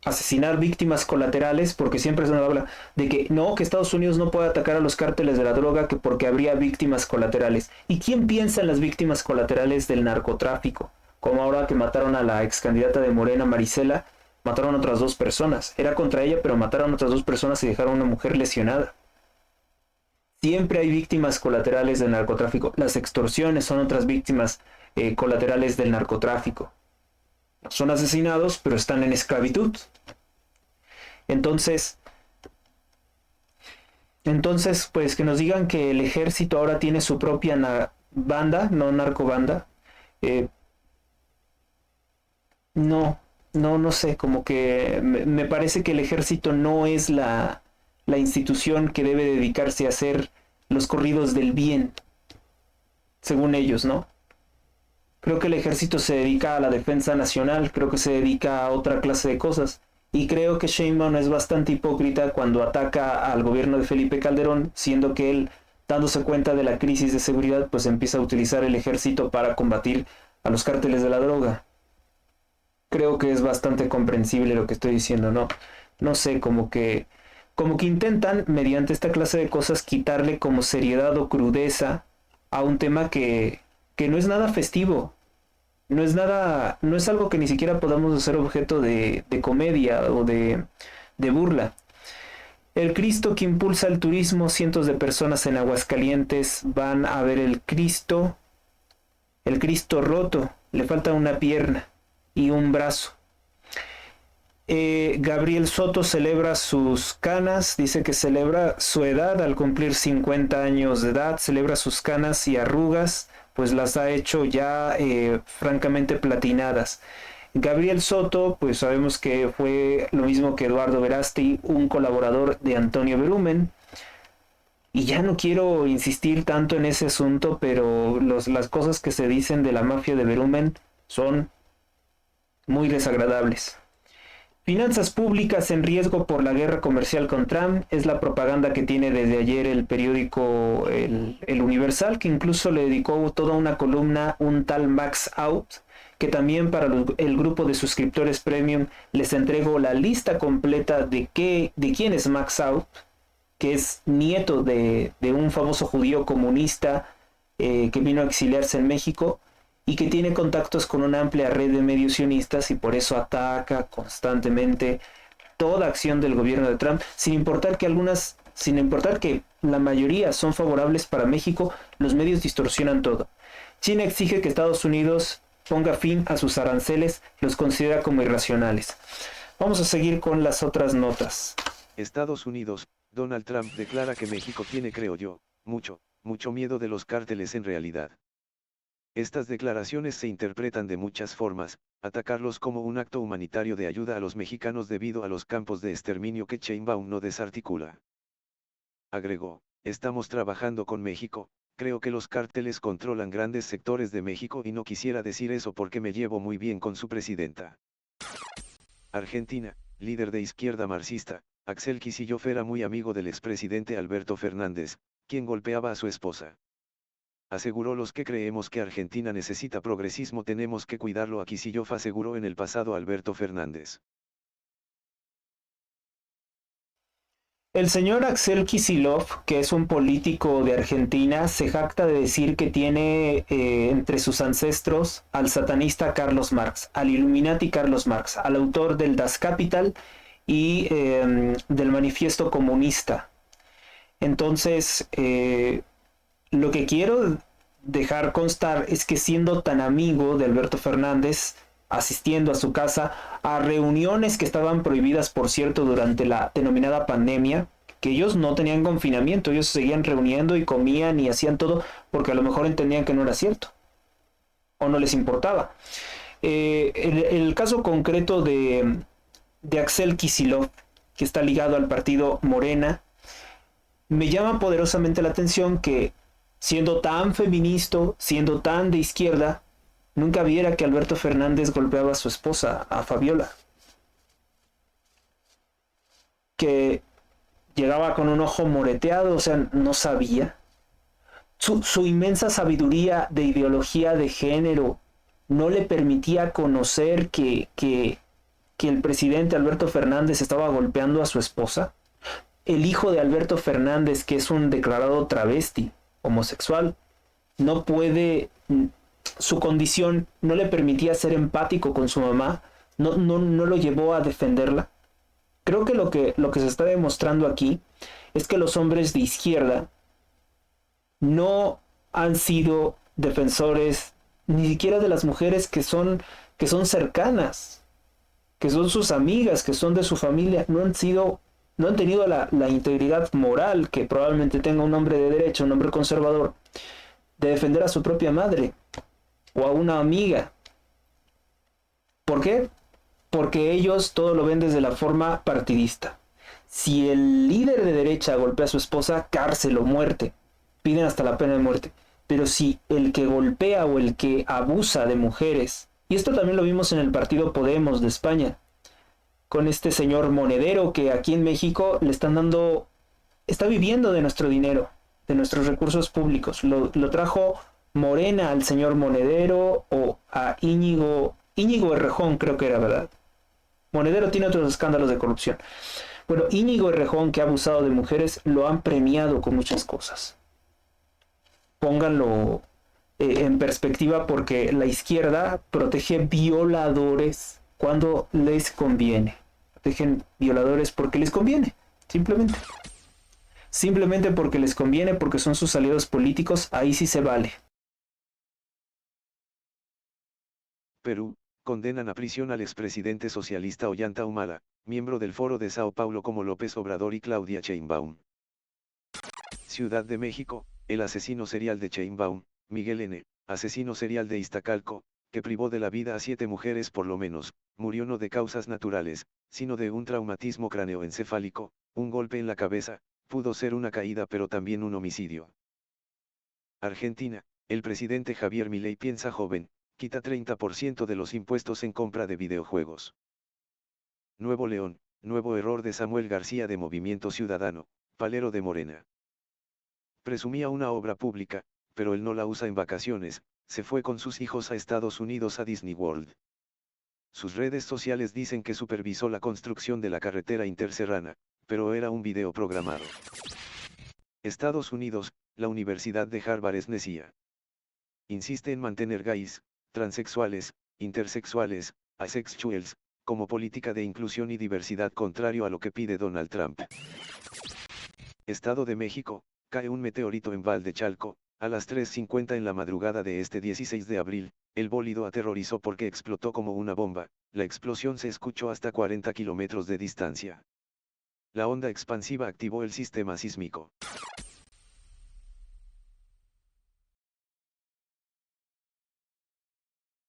asesinar víctimas colaterales, porque siempre se nos habla de que no, que Estados Unidos no puede atacar a los cárteles de la droga que porque habría víctimas colaterales. ¿Y quién piensa en las víctimas colaterales del narcotráfico? Como ahora que mataron a la ex candidata de Morena, Marisela, mataron a otras 2 personas. Era contra ella, pero mataron a otras 2 personas y dejaron a una mujer lesionada. Siempre hay víctimas colaterales del narcotráfico. Las extorsiones son otras víctimas colaterales del narcotráfico. Son asesinados, pero están en esclavitud. Entonces, pues que nos digan que el ejército ahora tiene su propia banda, no narcobanda. No sé, como que me parece que el ejército no es la institución que debe dedicarse a hacer los corridos del bien, según ellos, ¿no? Creo que el ejército se dedica a la defensa nacional, creo que se dedica a otra clase de cosas. Y creo que Sheinbaum es bastante hipócrita cuando ataca al gobierno de Felipe Calderón, siendo que él, dándose cuenta de la crisis de seguridad, pues empieza a utilizar el ejército para combatir a los cárteles de la droga. Creo que es bastante comprensible lo que estoy diciendo, ¿no? No sé, como que intentan, mediante esta clase de cosas, quitarle como seriedad o crudeza a un tema que no es nada festivo. No es algo que ni siquiera podamos hacer objeto de comedia o de burla. El Cristo que impulsa el turismo, cientos de personas en Aguascalientes van a ver el Cristo roto, le falta una pierna y un brazo. Gabriel Soto celebra sus canas, dice que celebra su edad al cumplir 50 años de edad, celebra sus canas y arrugas, pues las ha hecho ya francamente platinadas. Gabriel Soto, pues sabemos que fue lo mismo que Eduardo Verástegui, un colaborador de Antonio Berumen. Y ya no quiero insistir tanto en ese asunto, pero las cosas que se dicen de la mafia de Berumen son muy desagradables. Finanzas públicas en riesgo por la guerra comercial con Trump es la propaganda que tiene desde ayer el periódico el Universal, que incluso le dedicó toda una columna un tal Max Out, que también para el grupo de suscriptores premium les entrego la lista completa de quién es Max Out, que es nieto de un famoso judío comunista que vino a exiliarse en México y que tiene contactos con una amplia red de medios sionistas y por eso ataca constantemente toda acción del gobierno de Trump, sin importar que la mayoría son favorables para México, los medios distorsionan todo. China exige que Estados Unidos ponga fin a sus aranceles, los considera como irracionales. Vamos a seguir con las otras notas. Estados Unidos, Donald Trump declara que México tiene, creo yo, mucho miedo de los cárteles en realidad. Estas declaraciones se interpretan de muchas formas, atacarlos como un acto humanitario de ayuda a los mexicanos debido a los campos de exterminio que Sheinbaum no desarticula. Agregó, estamos trabajando con México, creo que los cárteles controlan grandes sectores de México y no quisiera decir eso porque me llevo muy bien con su presidenta. Argentina, líder de izquierda marxista, Axel Kicillof era muy amigo del expresidente Alberto Fernández, quien golpeaba a su esposa. Aseguró los que creemos que Argentina necesita progresismo tenemos que cuidarlo a Kicillof aseguró en el pasado Alberto Fernández. El señor Axel Kicillof, que es un político de Argentina, se jacta de decir que tiene entre sus ancestros al satanista Carlos Marx, al Illuminati Carlos Marx, al autor del Das Kapital y del Manifiesto Comunista. Entonces, lo que quiero dejar constar es que siendo tan amigo de Alberto Fernández, asistiendo a su casa a reuniones que estaban prohibidas, por cierto, durante la denominada pandemia, que ellos no tenían confinamiento, ellos seguían reuniendo y comían y hacían todo porque a lo mejor entendían que no era cierto o no les importaba. El caso concreto de Axel Kicillof, que está ligado al partido Morena, me llama poderosamente la atención que siendo tan feminista, siendo tan de izquierda, nunca viera que Alberto Fernández golpeaba a su esposa, a Fabiola. Que llegaba con un ojo moreteado, o sea, no sabía. Su inmensa sabiduría de ideología de género no le permitía conocer que el presidente Alberto Fernández estaba golpeando a su esposa. El hijo de Alberto Fernández, que es un declarado travesti, homosexual, no puede... Su condición no le permitía ser empático con su mamá, no lo llevó a defenderla. Creo que lo que se está demostrando aquí es que los hombres de izquierda no han sido defensores ni siquiera de las mujeres que son cercanas, que son sus amigas, que son de su familia. No han tenido la integridad moral que probablemente tenga un hombre de derecha, un hombre conservador, de defender a su propia madre o a una amiga. ¿Por qué? Porque ellos todo lo ven desde la forma partidista. Si el líder de derecha golpea a su esposa, cárcel o muerte. Piden hasta la pena de muerte. Pero si el que golpea o el que abusa de mujeres, y esto también lo vimos en el partido Podemos de España, con este señor Monedero que aquí en México le están dando, está viviendo de nuestro dinero, de nuestros recursos públicos. Lo trajo Morena al señor Monedero o a Íñigo Errejón, creo que era, ¿verdad? Monedero tiene otros escándalos de corrupción. Bueno, Íñigo Errejón, que ha abusado de mujeres, lo han premiado con muchas cosas. Pónganlo en perspectiva, porque la izquierda protege violadores cuando les conviene. Protegen violadores porque les conviene, simplemente. Simplemente porque les conviene, porque son sus aliados políticos, ahí sí se vale. Perú, condenan a prisión al expresidente socialista Ollanta Humala, miembro del Foro de Sao Paulo como López Obrador y Claudia Sheinbaum. Ciudad de México, el asesino serial de Sheinbaum, Miguel N., asesino serial de Iztacalco, que privó de la vida a 7 mujeres por lo menos, murió no de causas naturales, sino de un traumatismo craneoencefálico, un golpe en la cabeza, pudo ser una caída pero también un homicidio. Argentina, el presidente Javier Milei piensa joven, quita 30% de los impuestos en compra de videojuegos. Nuevo León, nuevo error de Samuel García de Movimiento Ciudadano, palero de Morena. Presumía una obra pública, pero él no la usa en vacaciones, se fue con sus hijos a Estados Unidos a Disney World. Sus redes sociales dicen que supervisó la construcción de la carretera interserrana, pero era un video programado. Estados Unidos, la Universidad de Harvard es necia. Insiste en mantener gays, transexuales, intersexuales, asexuals, como política de inclusión y diversidad contrario a lo que pide Donald Trump. Estado de México, cae un meteorito en Val de Chalco, a las 3:50 en la madrugada de este 16 de abril, el bólido aterrorizó porque explotó como una bomba, la explosión se escuchó hasta 40 kilómetros de distancia. La onda expansiva activó el sistema sísmico.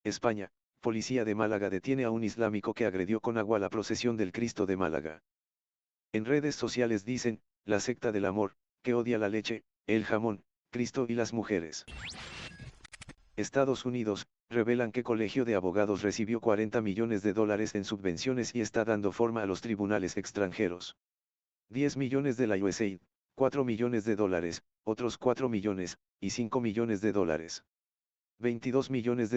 España, policía de Málaga detiene a un islámico que agredió con agua la procesión del Cristo de Málaga. En redes sociales dicen, la secta del amor, que odia la leche, el jamón, Cristo y las mujeres. Estados Unidos, revelan que Colegio de Abogados recibió $40 millones en subvenciones y está dando forma a los tribunales extranjeros. 10 millones de la USAID, $4 millones, otros 4 millones, y $5 millones. $22 millones,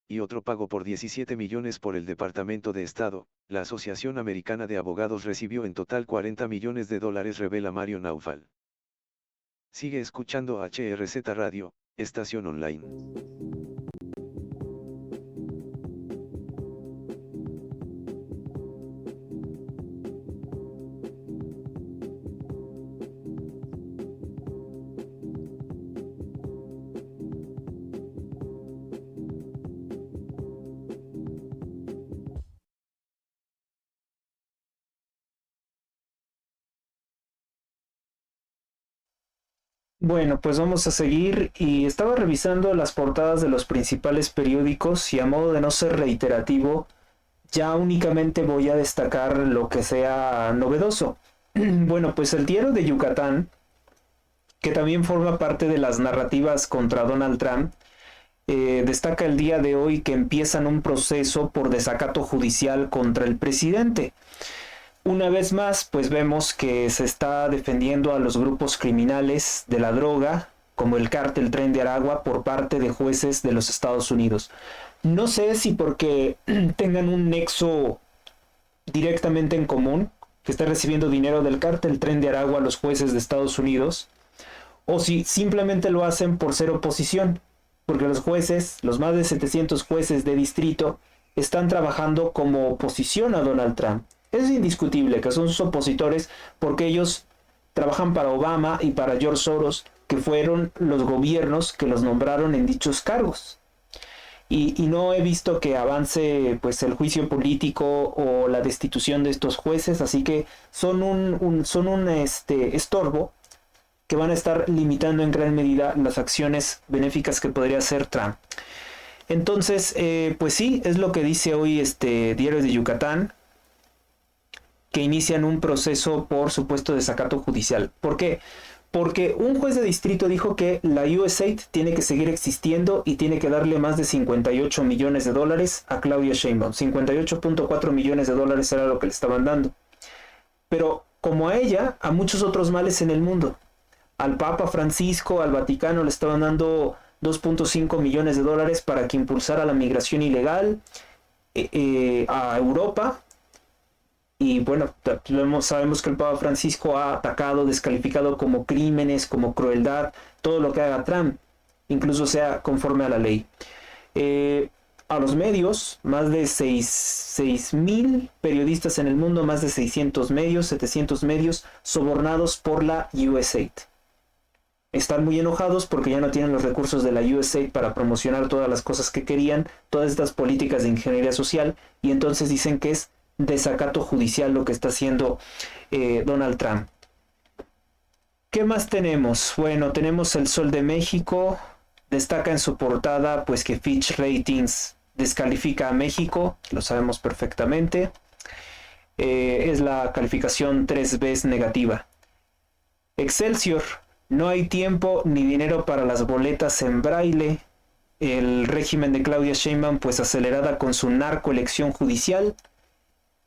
y otro pago por 17 millones por el Departamento de Estado. La Asociación Americana de Abogados recibió en total 40 millones de dólares, revela Mario Naufal. Sigue escuchando HRZ Radio, estación online. Bueno, pues vamos a seguir y estaba revisando las portadas de los principales periódicos y a modo de no ser reiterativo, ya únicamente voy a destacar lo que sea novedoso. Bueno, pues el Diario de Yucatán, que también forma parte de las narrativas contra Donald Trump, destaca el día de hoy que empiezan un proceso por desacato judicial contra el presidente. Una vez más, pues vemos que se está defendiendo a los grupos criminales de la droga, como el cártel Tren de Aragua, por parte de jueces de los Estados Unidos. No sé si porque tengan un nexo directamente en común, que está recibiendo dinero del cártel Tren de Aragua a los jueces de Estados Unidos, o si simplemente lo hacen por ser oposición, porque los jueces, los más de 700 jueces de distrito, están trabajando como oposición a Donald Trump. Es indiscutible que son sus opositores porque ellos trabajan para Obama y para George Soros, que fueron los gobiernos que los nombraron en dichos cargos. Y no he visto que avance pues el juicio político o la destitución de estos jueces, así que son un estorbo que van a estar limitando en gran medida las acciones benéficas que podría hacer Trump. Entonces, pues sí, es lo que dice hoy Diario de Yucatán, que inician un proceso por supuesto desacato judicial. ¿Por qué? Porque un juez de distrito dijo que la USAID tiene que seguir existiendo y tiene que darle más de 58 millones de dólares a Claudia Sheinbaum. 58.4 millones de dólares era lo que le estaban dando. Pero como a ella, a muchos otros males en el mundo. Al Papa Francisco, al Vaticano le estaban dando 2.5 millones de dólares para que impulsara la migración ilegal a Europa. Y bueno, sabemos que el Papa Francisco ha atacado, descalificado como crímenes, como crueldad, todo lo que haga Trump, incluso sea conforme a la ley. A los medios, más de 6.000 periodistas en el mundo, más de 600 medios, 700 medios, sobornados por la USAID. Están muy enojados porque ya no tienen los recursos de la USAID para promocionar todas las cosas que querían, todas estas políticas de ingeniería social, y entonces dicen que es desacato judicial lo que está haciendo Donald Trump. ¿Qué más tenemos? Bueno, tenemos el Sol de México, destaca en su portada pues que Fitch Ratings descalifica a México, lo sabemos perfectamente, es la calificación 3 veces negativa. Excelsior, no hay tiempo ni dinero para las boletas en braille. El régimen de Claudia Sheinbaum pues acelerada con su narcoelección judicial,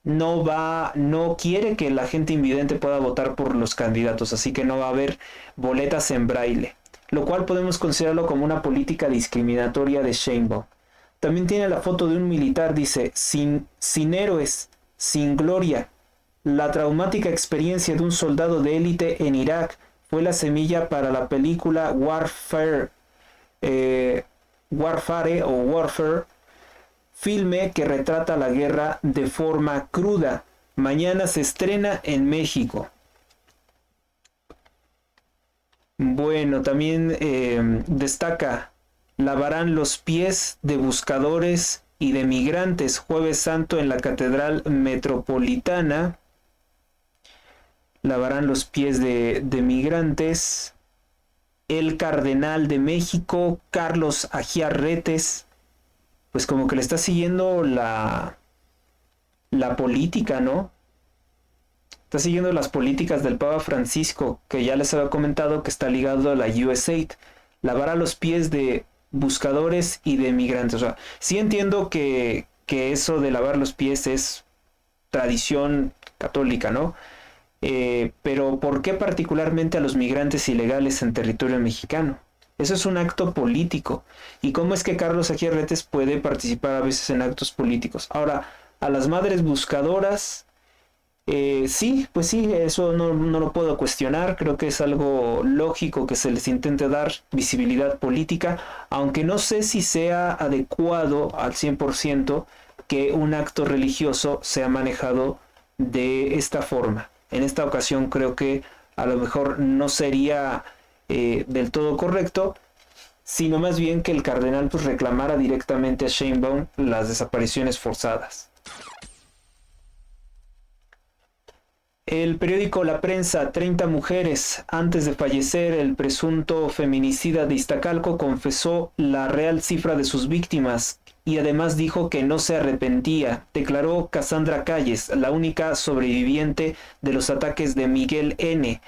no quiere que la gente invidente pueda votar por los candidatos, así que no va a haber boletas en braille, lo cual podemos considerarlo como una política discriminatoria de Sheinbaum. También tiene la foto de un militar, dice, sin héroes, sin gloria. La traumática experiencia de un soldado de élite en Irak fue la semilla para la película Warfare, filme que retrata la guerra de forma cruda. Mañana se estrena en México. Bueno, también destaca, lavarán los pies de buscadores y de migrantes, Jueves Santo en la Catedral Metropolitana. Lavarán los pies de migrantes. El Cardenal de México, Carlos Aguiar Retes, pues como que le está siguiendo la política, ¿no? Está siguiendo las políticas del Papa Francisco, que ya les había comentado que está ligado a la USAID. Lavar a los pies de buscadores y de migrantes. O sea, sí entiendo que eso de lavar los pies es tradición católica, ¿no? Pero ¿por qué particularmente a los migrantes ilegales en territorio mexicano? Eso es un acto político. ¿Y cómo es que Carlos Aguirretes puede participar a veces en actos políticos? Ahora, a las madres buscadoras, sí, pues sí, eso no lo puedo cuestionar. Creo que es algo lógico que se les intente dar visibilidad política, aunque no sé si sea adecuado al 100% que un acto religioso sea manejado de esta forma. En esta ocasión creo que a lo mejor no sería del todo correcto, sino más bien que el cardenal pues reclamara directamente a Sheinbaum las desapariciones forzadas. El periódico La Prensa, 30 mujeres. Antes de fallecer, el presunto feminicida de Iztacalco confesó la real cifra de sus víctimas y además dijo que no se arrepentía. Declaró Cassandra Calles, la única sobreviviente de los ataques de Miguel N.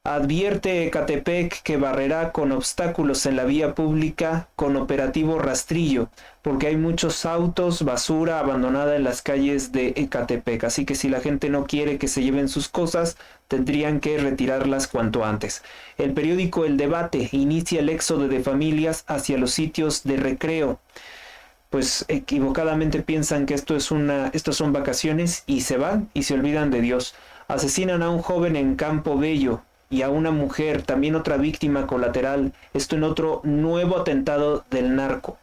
Advierte Ecatepec que barrerá con obstáculos en la vía pública con operativo rastrillo, porque hay muchos autos, basura abandonada en las calles de Ecatepec. Así que si la gente no quiere que se lleven sus cosas, tendrían que retirarlas cuanto antes. El periódico El Debate inicia el éxodo de familias hacia los sitios de recreo. Pues equivocadamente piensan que estos son vacaciones y se van y se olvidan de Dios. Asesinan a un joven en Campo Bello y a una mujer, también otra víctima colateral, esto en otro nuevo atentado del narco.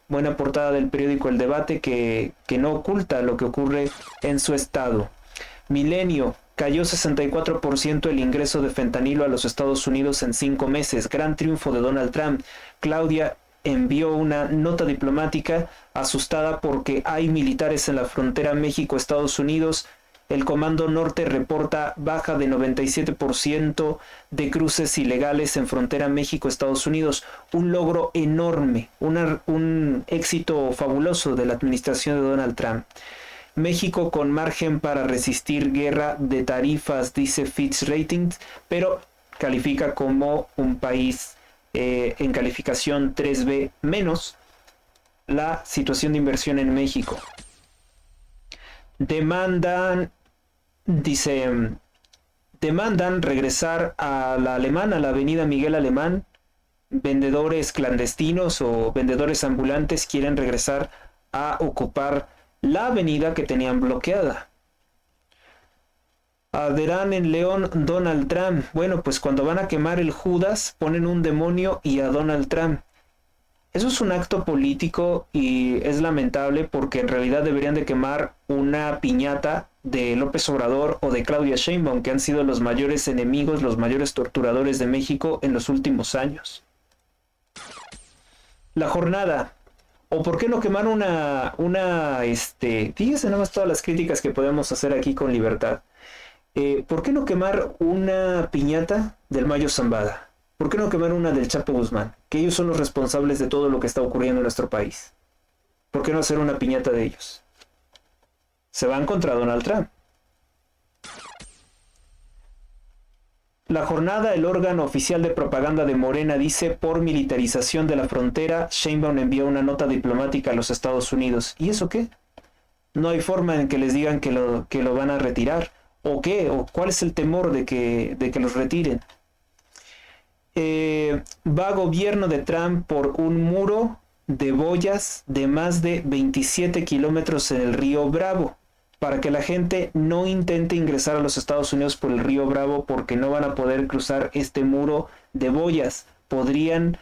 Buena portada del periódico El Debate que no oculta lo que ocurre en su estado. Milenio, cayó 64% el ingreso de fentanilo a los Estados Unidos en 5 meses, gran triunfo de Donald Trump. Claudia envió una nota diplomática asustada porque hay militares en la frontera México-Estados Unidos. El Comando Norte reporta baja de 97% de cruces ilegales en frontera México-Estados Unidos. Un logro enorme, un éxito fabuloso de la administración de Donald Trump. México con margen para resistir guerra de tarifas, dice Fitch Ratings, pero califica como un país en calificación 3B menos la situación de inversión en México. Demandan regresar a la Alemana, a la avenida Miguel Alemán. Vendedores clandestinos o vendedores ambulantes quieren regresar a ocupar la avenida que tenían bloqueada. Arderán en León Donald Trump. Bueno, pues cuando van a quemar el Judas, ponen un demonio y a Donald Trump. Eso es un acto político y es lamentable porque en realidad deberían de quemar una piñata de López Obrador o de Claudia Sheinbaum, que han sido los mayores enemigos, los mayores torturadores de México en los últimos años. La Jornada. ¿O por qué no quemar fíjese nada más todas las críticas que podemos hacer aquí con libertad? ¿Por qué no quemar una piñata del Mayo Zambada? ¿Por qué no quemar una del Chapo Guzmán? Que ellos son los responsables de todo lo que está ocurriendo en nuestro país. ¿Por qué no hacer una piñata de ellos? Se van contra Donald Trump. La Jornada, el órgano oficial de propaganda de Morena, dice: por militarización de la frontera, Sheinbaum envió una nota diplomática a los Estados Unidos. ¿Y eso qué? No hay forma en que les digan que lo van a retirar. ¿O qué? ¿O cuál es el temor de que los retiren? Va gobierno de Trump por un muro de boyas de más de 27 kilómetros en el río Bravo, para que la gente no intente ingresar a los Estados Unidos por el río Bravo, porque no van a poder cruzar este muro de boyas, podrían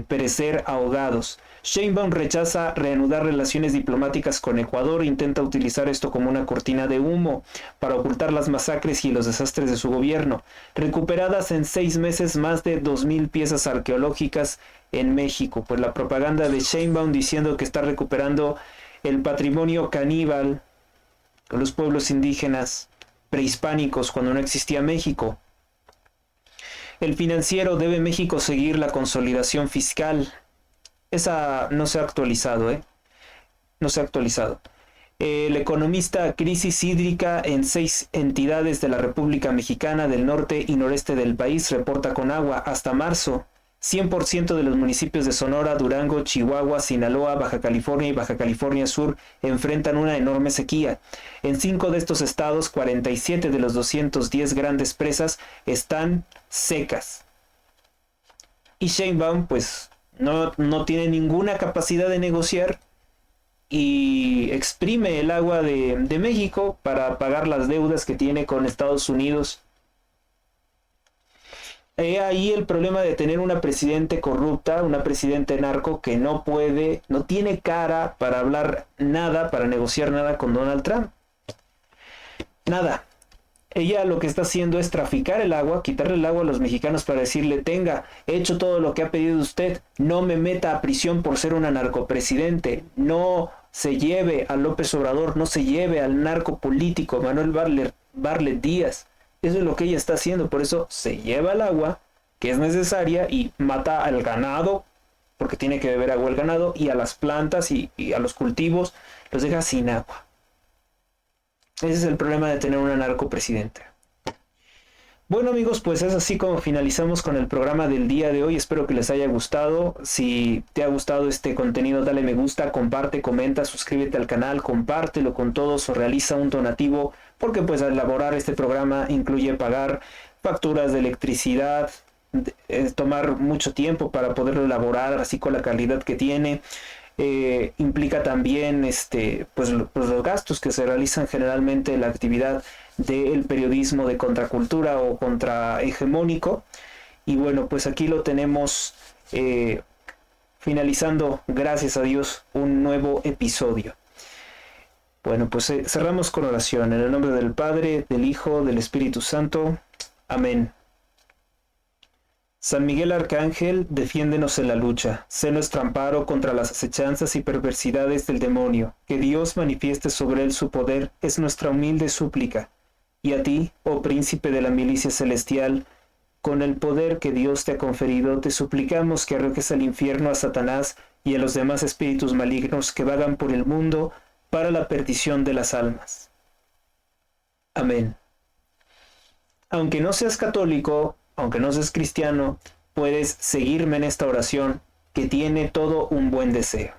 perecer ahogados. Sheinbaum rechaza reanudar relaciones diplomáticas con Ecuador, intenta utilizar esto como una cortina de humo para ocultar las masacres y los desastres de su gobierno. Recuperadas en 6 meses más de 2,000 piezas arqueológicas en México. Pues la propaganda de Sheinbaum diciendo que está recuperando el patrimonio caníbal con los pueblos indígenas prehispánicos cuando no existía México. El Financiero: debe México seguir la consolidación fiscal. Esa no se ha actualizado, no se ha actualizado. El Economista: crisis hídrica en 6 entidades de la República Mexicana del norte y noreste del país, reporta con agua hasta marzo. 100% de los municipios de Sonora, Durango, Chihuahua, Sinaloa, Baja California y Baja California Sur enfrentan una enorme sequía. En 5 de estos estados, 47 de los 210 grandes presas están secas. Y Sheinbaum pues no tiene ninguna capacidad de negociar y exprime el agua de México para pagar las deudas que tiene con Estados Unidos. He ahí el problema de tener una presidente corrupta, una presidente narco que no tiene cara para hablar nada, para negociar nada con Donald Trump. Nada. Ella lo que está haciendo es traficar el agua, quitarle el agua a los mexicanos para decirle: tenga, he hecho todo lo que ha pedido usted, no me meta a prisión por ser una narcopresidente, no se lleve a López Obrador, no se lleve al narcopolítico Manuel Barlet Díaz. Eso es lo que ella está haciendo, por eso se lleva el agua que es necesaria y mata al ganado, porque tiene que beber agua el ganado, y a las plantas y a los cultivos los deja sin agua. Ese es el problema de tener una narcopresidenta. Bueno amigos, pues es así como finalizamos con el programa del día de hoy. Espero que les haya gustado. Si te ha gustado este contenido, dale me gusta, comparte, comenta, suscríbete al canal, compártelo con todos o realiza un donativo, porque pues al elaborar este programa incluye pagar facturas de electricidad, tomar mucho tiempo para poderlo elaborar así con la calidad que tiene. Implica también pues los gastos que se realizan generalmente en la actividad del periodismo de contracultura o contrahegemónico. Y bueno, pues aquí lo tenemos finalizando, gracias a Dios, un nuevo episodio. Bueno, pues cerramos con oración en el nombre del Padre, del Hijo, del Espíritu Santo. Amén. San Miguel Arcángel, defiéndenos en la lucha, sé nuestro amparo contra las acechanzas y perversidades del demonio, que Dios manifieste sobre él su poder, es nuestra humilde súplica. Y a ti, oh príncipe de la milicia celestial, con el poder que Dios te ha conferido, te suplicamos que arrojes al infierno a Satanás y a los demás espíritus malignos que vagan por el mundo para la perdición de las almas. Amén. Aunque no seas católico, aunque no seas cristiano, puedes seguirme en esta oración que tiene todo un buen deseo.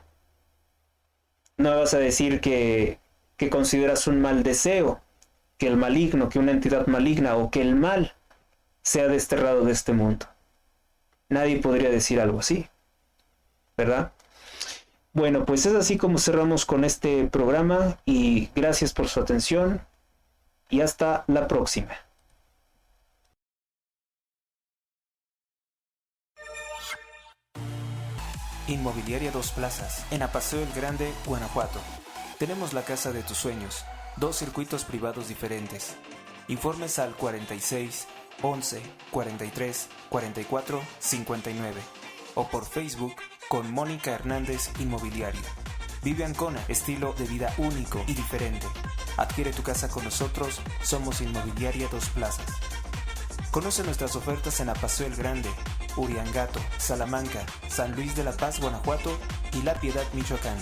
No vas a decir que consideras un mal deseo, que el maligno, que una entidad maligna o que el mal sea desterrado de este mundo. Nadie podría decir algo así, ¿verdad? Bueno, pues es así como cerramos con este programa y gracias por su atención y hasta la próxima. Inmobiliaria Dos Plazas, en Apaseo el Grande, Guanajuato. Tenemos la casa de tus sueños, 2 circuitos privados diferentes. Informes al 46 11 43 44 59 o por Facebook con Mónica Hernández Inmobiliaria. Vive Ancona, estilo de vida único y diferente. Adquiere tu casa con nosotros, somos Inmobiliaria Dos Plazas. Conoce nuestras ofertas en Apaseo el Grande, Uriangato, Salamanca, San Luis de la Paz, Guanajuato y La Piedad, Michoacán.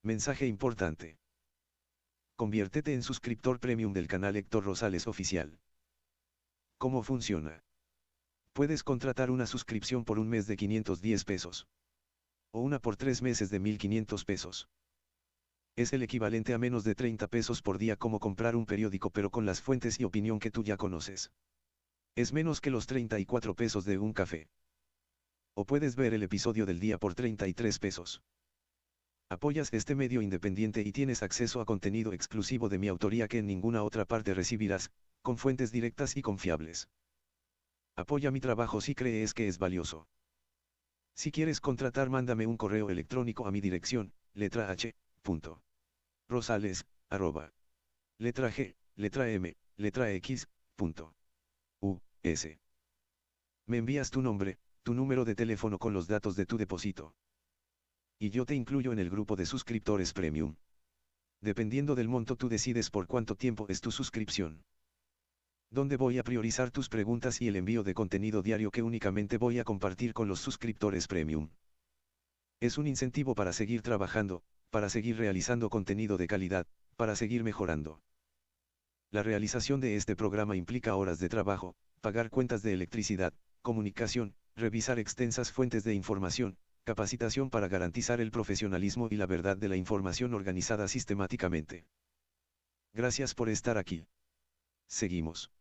Mensaje importante. Conviértete en suscriptor premium del canal Héctor Rosales Oficial. ¿Cómo funciona? Puedes contratar una suscripción por un mes de 510 pesos. O una por 3 meses de 1,500 pesos. Es el equivalente a menos de 30 pesos por día, como comprar un periódico pero con las fuentes y opinión que tú ya conoces. Es menos que los 34 pesos de un café. O puedes ver el episodio del día por 33 pesos. Apoyas este medio independiente y tienes acceso a contenido exclusivo de mi autoría que en ninguna otra parte recibirás, con fuentes directas y confiables. Apoya mi trabajo si crees que es valioso. Si quieres contratar, mándame un correo electrónico a mi dirección, letra H, punto. Rosales, @ letra G, letra M, letra X, punto. U, S. Me envías tu nombre, tu número de teléfono con los datos de tu depósito. Y yo te incluyo en el grupo de suscriptores premium. Dependiendo del monto tú decides por cuánto tiempo es tu suscripción. Donde voy a priorizar tus preguntas y el envío de contenido diario que únicamente voy a compartir con los suscriptores premium. Es un incentivo para seguir trabajando, para seguir realizando contenido de calidad, para seguir mejorando. La realización de este programa implica horas de trabajo, pagar cuentas de electricidad, comunicación, revisar extensas fuentes de información, capacitación para garantizar el profesionalismo y la verdad de la información organizada sistemáticamente. Gracias por estar aquí. Seguimos.